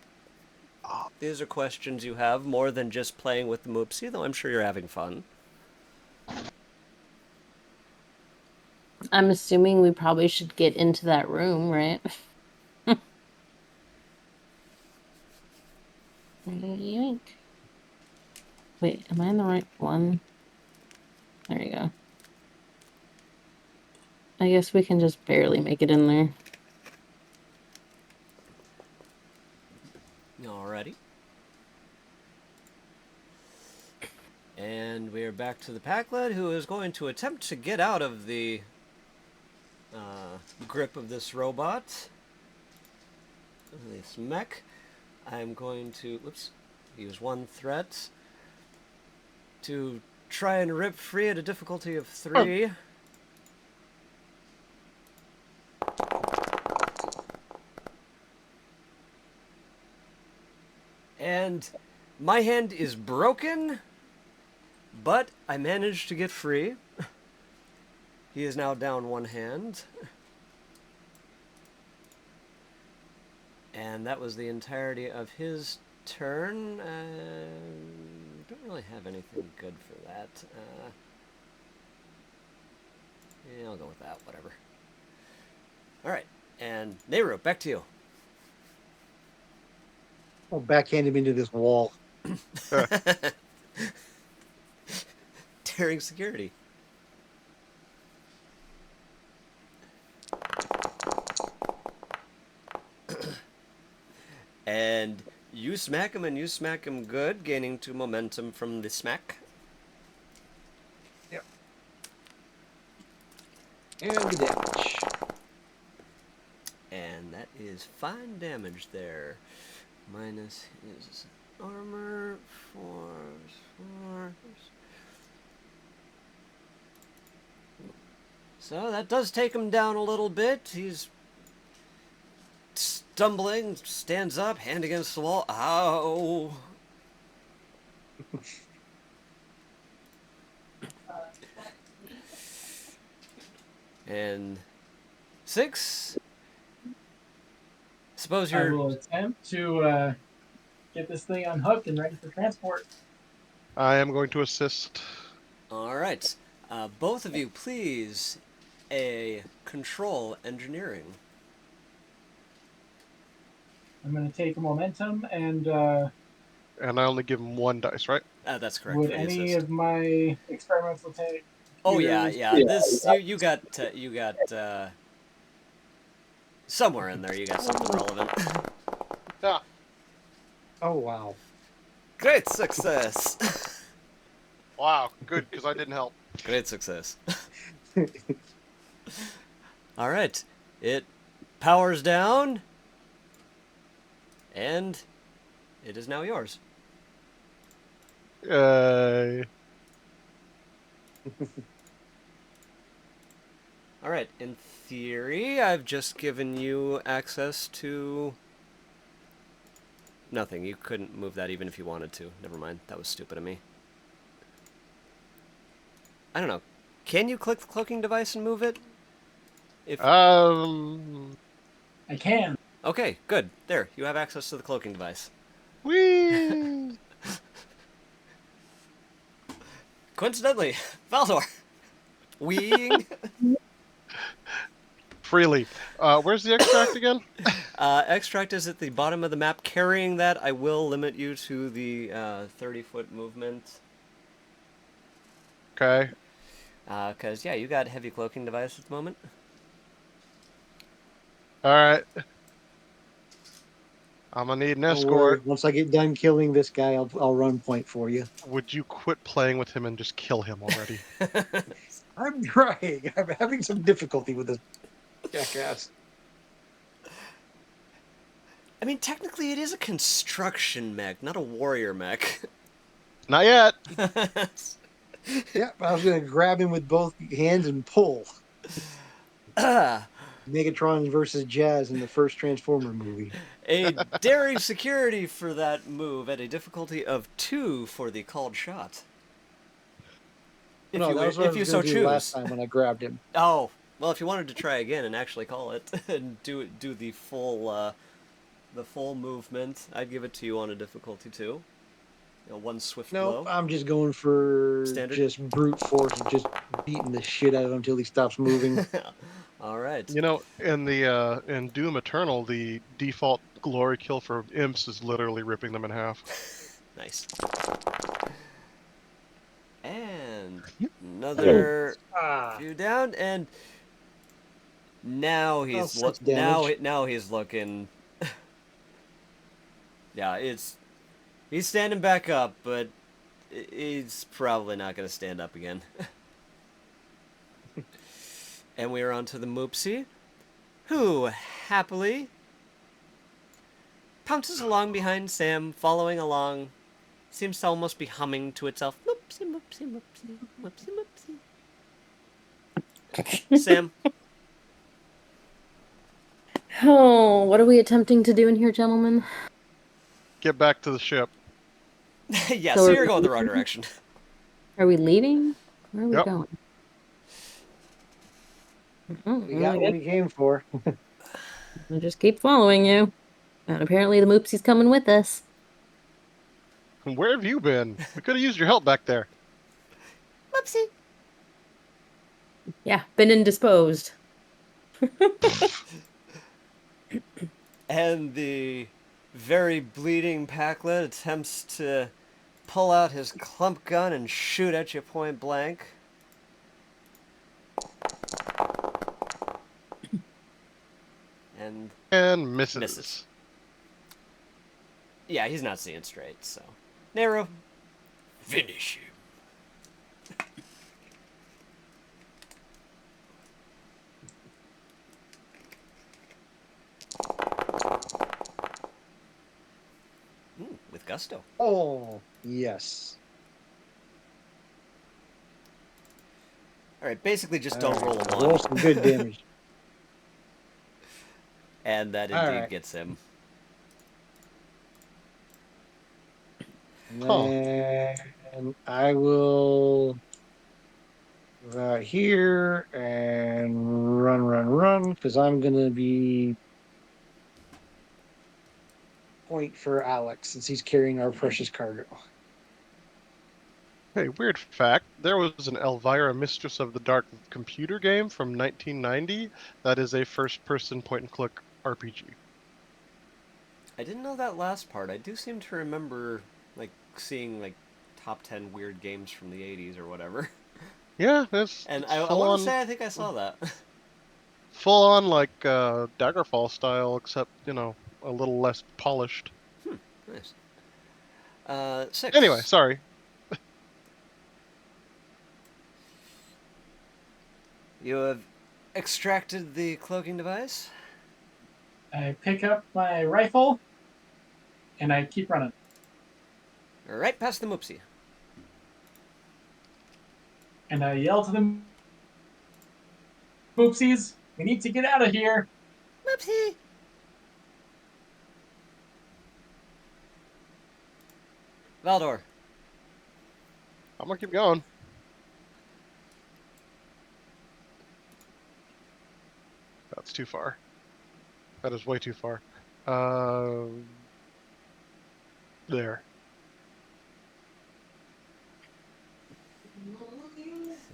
these are questions you have more than just playing with the Moopsy, though I'm sure you're having fun. I'm assuming we probably should get into that room, right? Yoink. Wait, am I in the right one? There you go. I guess we can just barely make it in there. Alrighty. And we are back to the Backlid, who is going to attempt to get out of the grip of this robot. This mech. I'm going to, use 1 threat to try and rip free at a difficulty of 3. And My hand is broken, but I managed to get free. He is now down one hand. And that was the entirety of his turn. Don't really have anything good for that. Yeah, I'll go with that, whatever. Alright, and Nehru, back to you. I'll backhand him into this wall. Daring security. And you smack him, and you smack him good, gaining 2 momentum from the smack. Yep. And the damage. And that is fine damage there. Minus his armor, 4. So that does take him down a little bit. He's stumbling, stands up, hand against the wall. Ow! And 6. Suppose I you're... will attempt to get this thing unhooked and ready for transport. I am going to assist. Alright. Both of you, please, a control engineering. I'm going to take a momentum, and And I only give him 1 dice, right? That's correct. would for the any assist. of my experimental take? Oh yeah, yeah. Yeah. This you got somewhere in there. You got something relevant. Yeah. Oh, wow. Great success. Wow, good, because I didn't help. Great success. All right, it powers down, and it is now yours. Yay. All right. In theory, I've just given you access to nothing. You couldn't move that even if you wanted to. Never mind. That was stupid of me. I don't know. Can you click the cloaking device and move it? If Um. I can. Okay, good. There, you have access to the cloaking device. Whee! Coincidentally, Valdor. Weeing. Freely. Where's the extract again? Extract is at the bottom of the map. Carrying that, I will limit you to the 30-foot movement. Okay. Because, yeah, you got heavy cloaking device at the moment. Alright. I'm gonna need an Don't worry. escort. Once I get done killing this guy, I'll run point for you. Would you quit playing with him and just kill him already? I'm trying. I'm having some difficulty with this jackass. I mean, technically it is a construction mech, not a warrior mech. Not yet. Yep, I was going to grab him with both hands and pull. Megatron versus Jazz in the first Transformer movie. A daring security for that move at a difficulty of 2 for the called shot. If No, you, that was what I if you was so going to do choose. last time when I grabbed him. Oh, well, if you wanted to try again and actually call it and do the full movement, I'd give it to you on a difficulty 2. You know, 1 swift No, blow. I'm just going for Standard? just brute force, just beating the shit out of him until he stops moving. All right. You know, in Doom Eternal, the default glory kill for imps is literally ripping them in half. Nice. And another few down, and now he's 6 damage. now he's looking. Yeah, he's standing back up, but he's probably not going to stand up again. And we are on to the Moopsie, who happily pounces along behind Sam, following along. Seems to almost be humming to itself. Moopsie, moopsie, moopsie, moopsie, moopsie. Sam. Oh, what are we attempting to do in here, gentlemen? Get back to the ship. Yeah, So so are you're going the we, wrong direction. are we leaving? Where are we Yep. going? We got what we came for. I'll just keep following you. And apparently the Moopsie's coming with us. Where have you been? We could have used your help back there. Whoopsie. Yeah, been indisposed. And the very bleeding Packlet attempts to pull out his clump gun and shoot at you point blank. And And misses. Misses. yeah, he's not seeing straight, so. Nero, finish him. With gusto. Oh, yes. Alright, basically just don't roll a Roll 1. some good damage. And that indeed Alright. gets him. Huh. And I will go out here and run, because I'm gonna be point for Alex since he's carrying our precious cargo. Hey, weird fact. There was an Elvira Mistress of the Dark computer game from 1990 that is a first-person point-and-click RPG. I didn't know that last part. I do seem to remember, like, seeing, like, top 10 weird games from the 80s or whatever. Yeah, it's And it's I full want on, to say I think I saw that. full on like Daggerfall style, except a little less polished. Nice. 6. Anyway, sorry. You have extracted the cloaking device. I pick up my rifle and I keep running. Right past the Moopsie. And I yell to the Moopsies, we need to get out of here. Moopsie! Valdor. I'm gonna keep going. That's too far. That is way too far. There.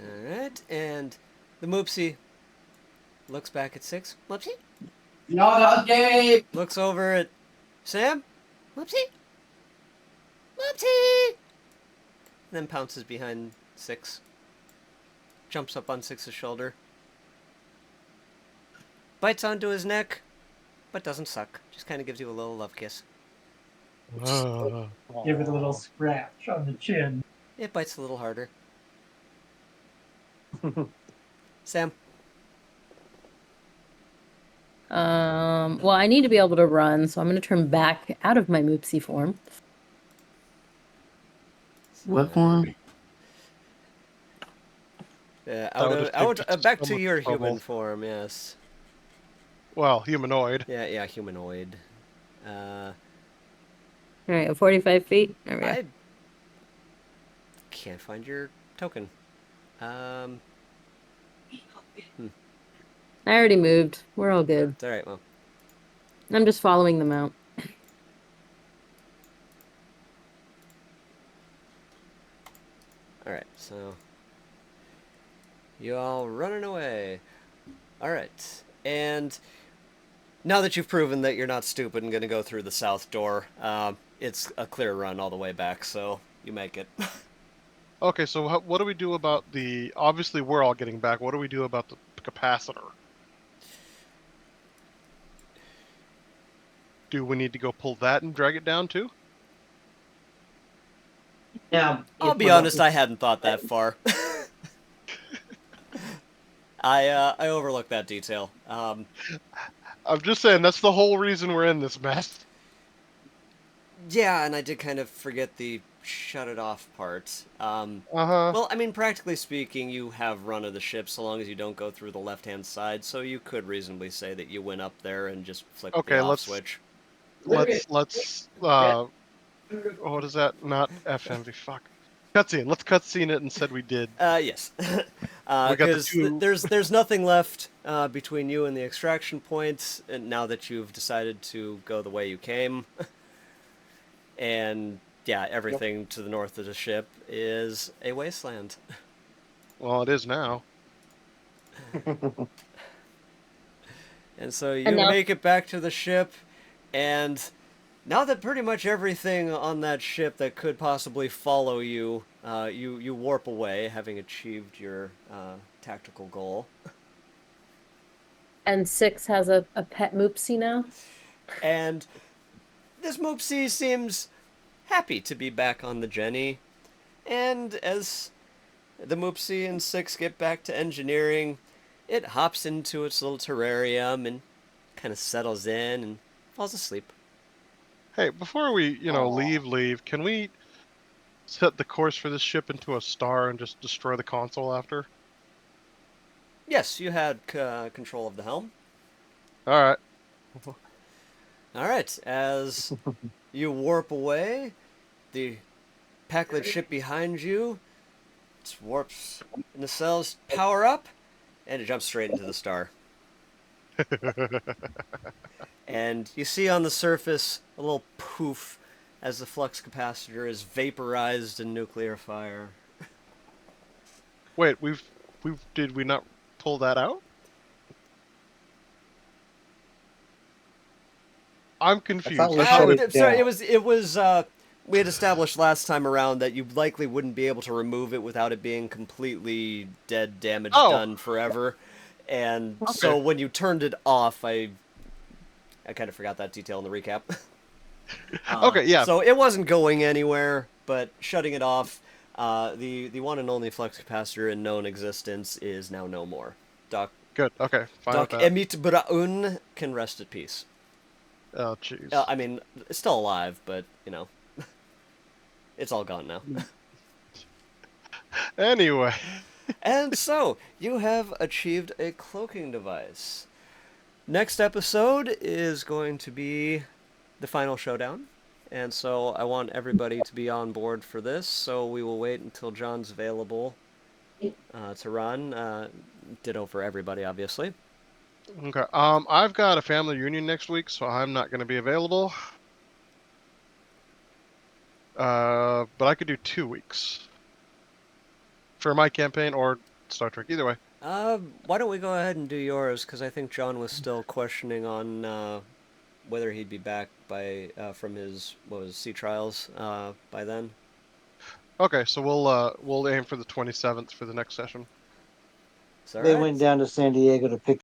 Alright, and the Moopsie looks back at 6. Moopsie? Not okay. Looks over at Sam. Moopsie? Moopsie! Then pounces behind 6. Jumps up on 6's shoulder. Bites onto his neck, but doesn't suck. Just kind of gives you a little love kiss. Give it a little scratch on the chin. It bites a little harder. Sam. Well, I need to be able to run, so I'm going to turn back out of my Moopsie form. What form? Back to your human form, yes. Well, humanoid. Yeah, humanoid. All right, 45 feet. There we go. I can't find your token. I already moved. We're all good. It's alright, well. I'm just following them out. Alright, so you all running away. Alright, and now that you've proven that you're not stupid and gonna go through the south door, it's a clear run all the way back, so you make it. Okay, so what do we do about the... Obviously, we're all getting back. What do we do about the capacitor? Do we need to go pull that and drag it down, too? Yeah. I'll be honest, I hadn't thought that far. I overlooked that detail. I'm just saying, that's the whole reason we're in this mess. Yeah, and I did kind of forget the shut it off part. Uh-huh. Well, I mean, practically speaking, you have run of the ship so long as you don't go through the left-hand side, so you could reasonably say that you went up there and just flicked Okay, the off let's- switch. Let's Oh, what is that? Not FMV. Fuck. Cutscene. Let's cutscene it and said we did. Yes. We got the Because two. there's nothing left between you and the extraction point, and now that you've decided to go the way you came. And yeah, everything to the north of the ship is a wasteland. Well, it is now. And so you And now make it back to the ship, and now that pretty much everything on that ship that could possibly follow you, you warp away, having achieved your tactical goal. and Six has a pet Moopsie now. And this Moopsie seems happy to be back on the Jenny. And as the Moopsie and Six get back to engineering, it hops into its little terrarium and kind of settles in and falls asleep. Hey, before we, leave, can we set the course for this ship into a star and just destroy the console after? Yes, you had control of the helm. All right. All right, as you warp away, the Packlet ship behind you warps in the cells, power up, and it jumps straight into the star. And you see on the surface a little poof as the flux capacitor is vaporized in nuclear fire. Wait, did we not pull that out? I'm confused. thought we I thought shut we- it Sorry, down. it was we had established last time around that you likely wouldn't be able to remove it without it being completely dead, damaged, Oh. done forever. And Okay. so when you turned it off, I kind of forgot that detail in the recap. Okay, yeah. So it wasn't going anywhere, but shutting it off, the one and only flux capacitor in known existence is now no more. Doc Good. Okay, fine with Doc that. Emit Braun can rest at peace. Oh, jeez. I mean, it's still alive, but it's all gone now. Anyway, And so, you have achieved a cloaking device. Next episode is going to be the final showdown. And so, I want everybody to be on board for this. So, we will wait until John's available to run. Ditto for everybody, obviously. okay. I've got a family reunion next week, so I'm not going to be available. But I could do 2 weeks for my campaign or Star Trek. Either way. Why don't we go ahead and do yours? Because I think John was still questioning on whether he'd be back by from his sea trials by then. Okay, so we'll aim for the 27th for the next session. Is that They right? went down to San Diego to pick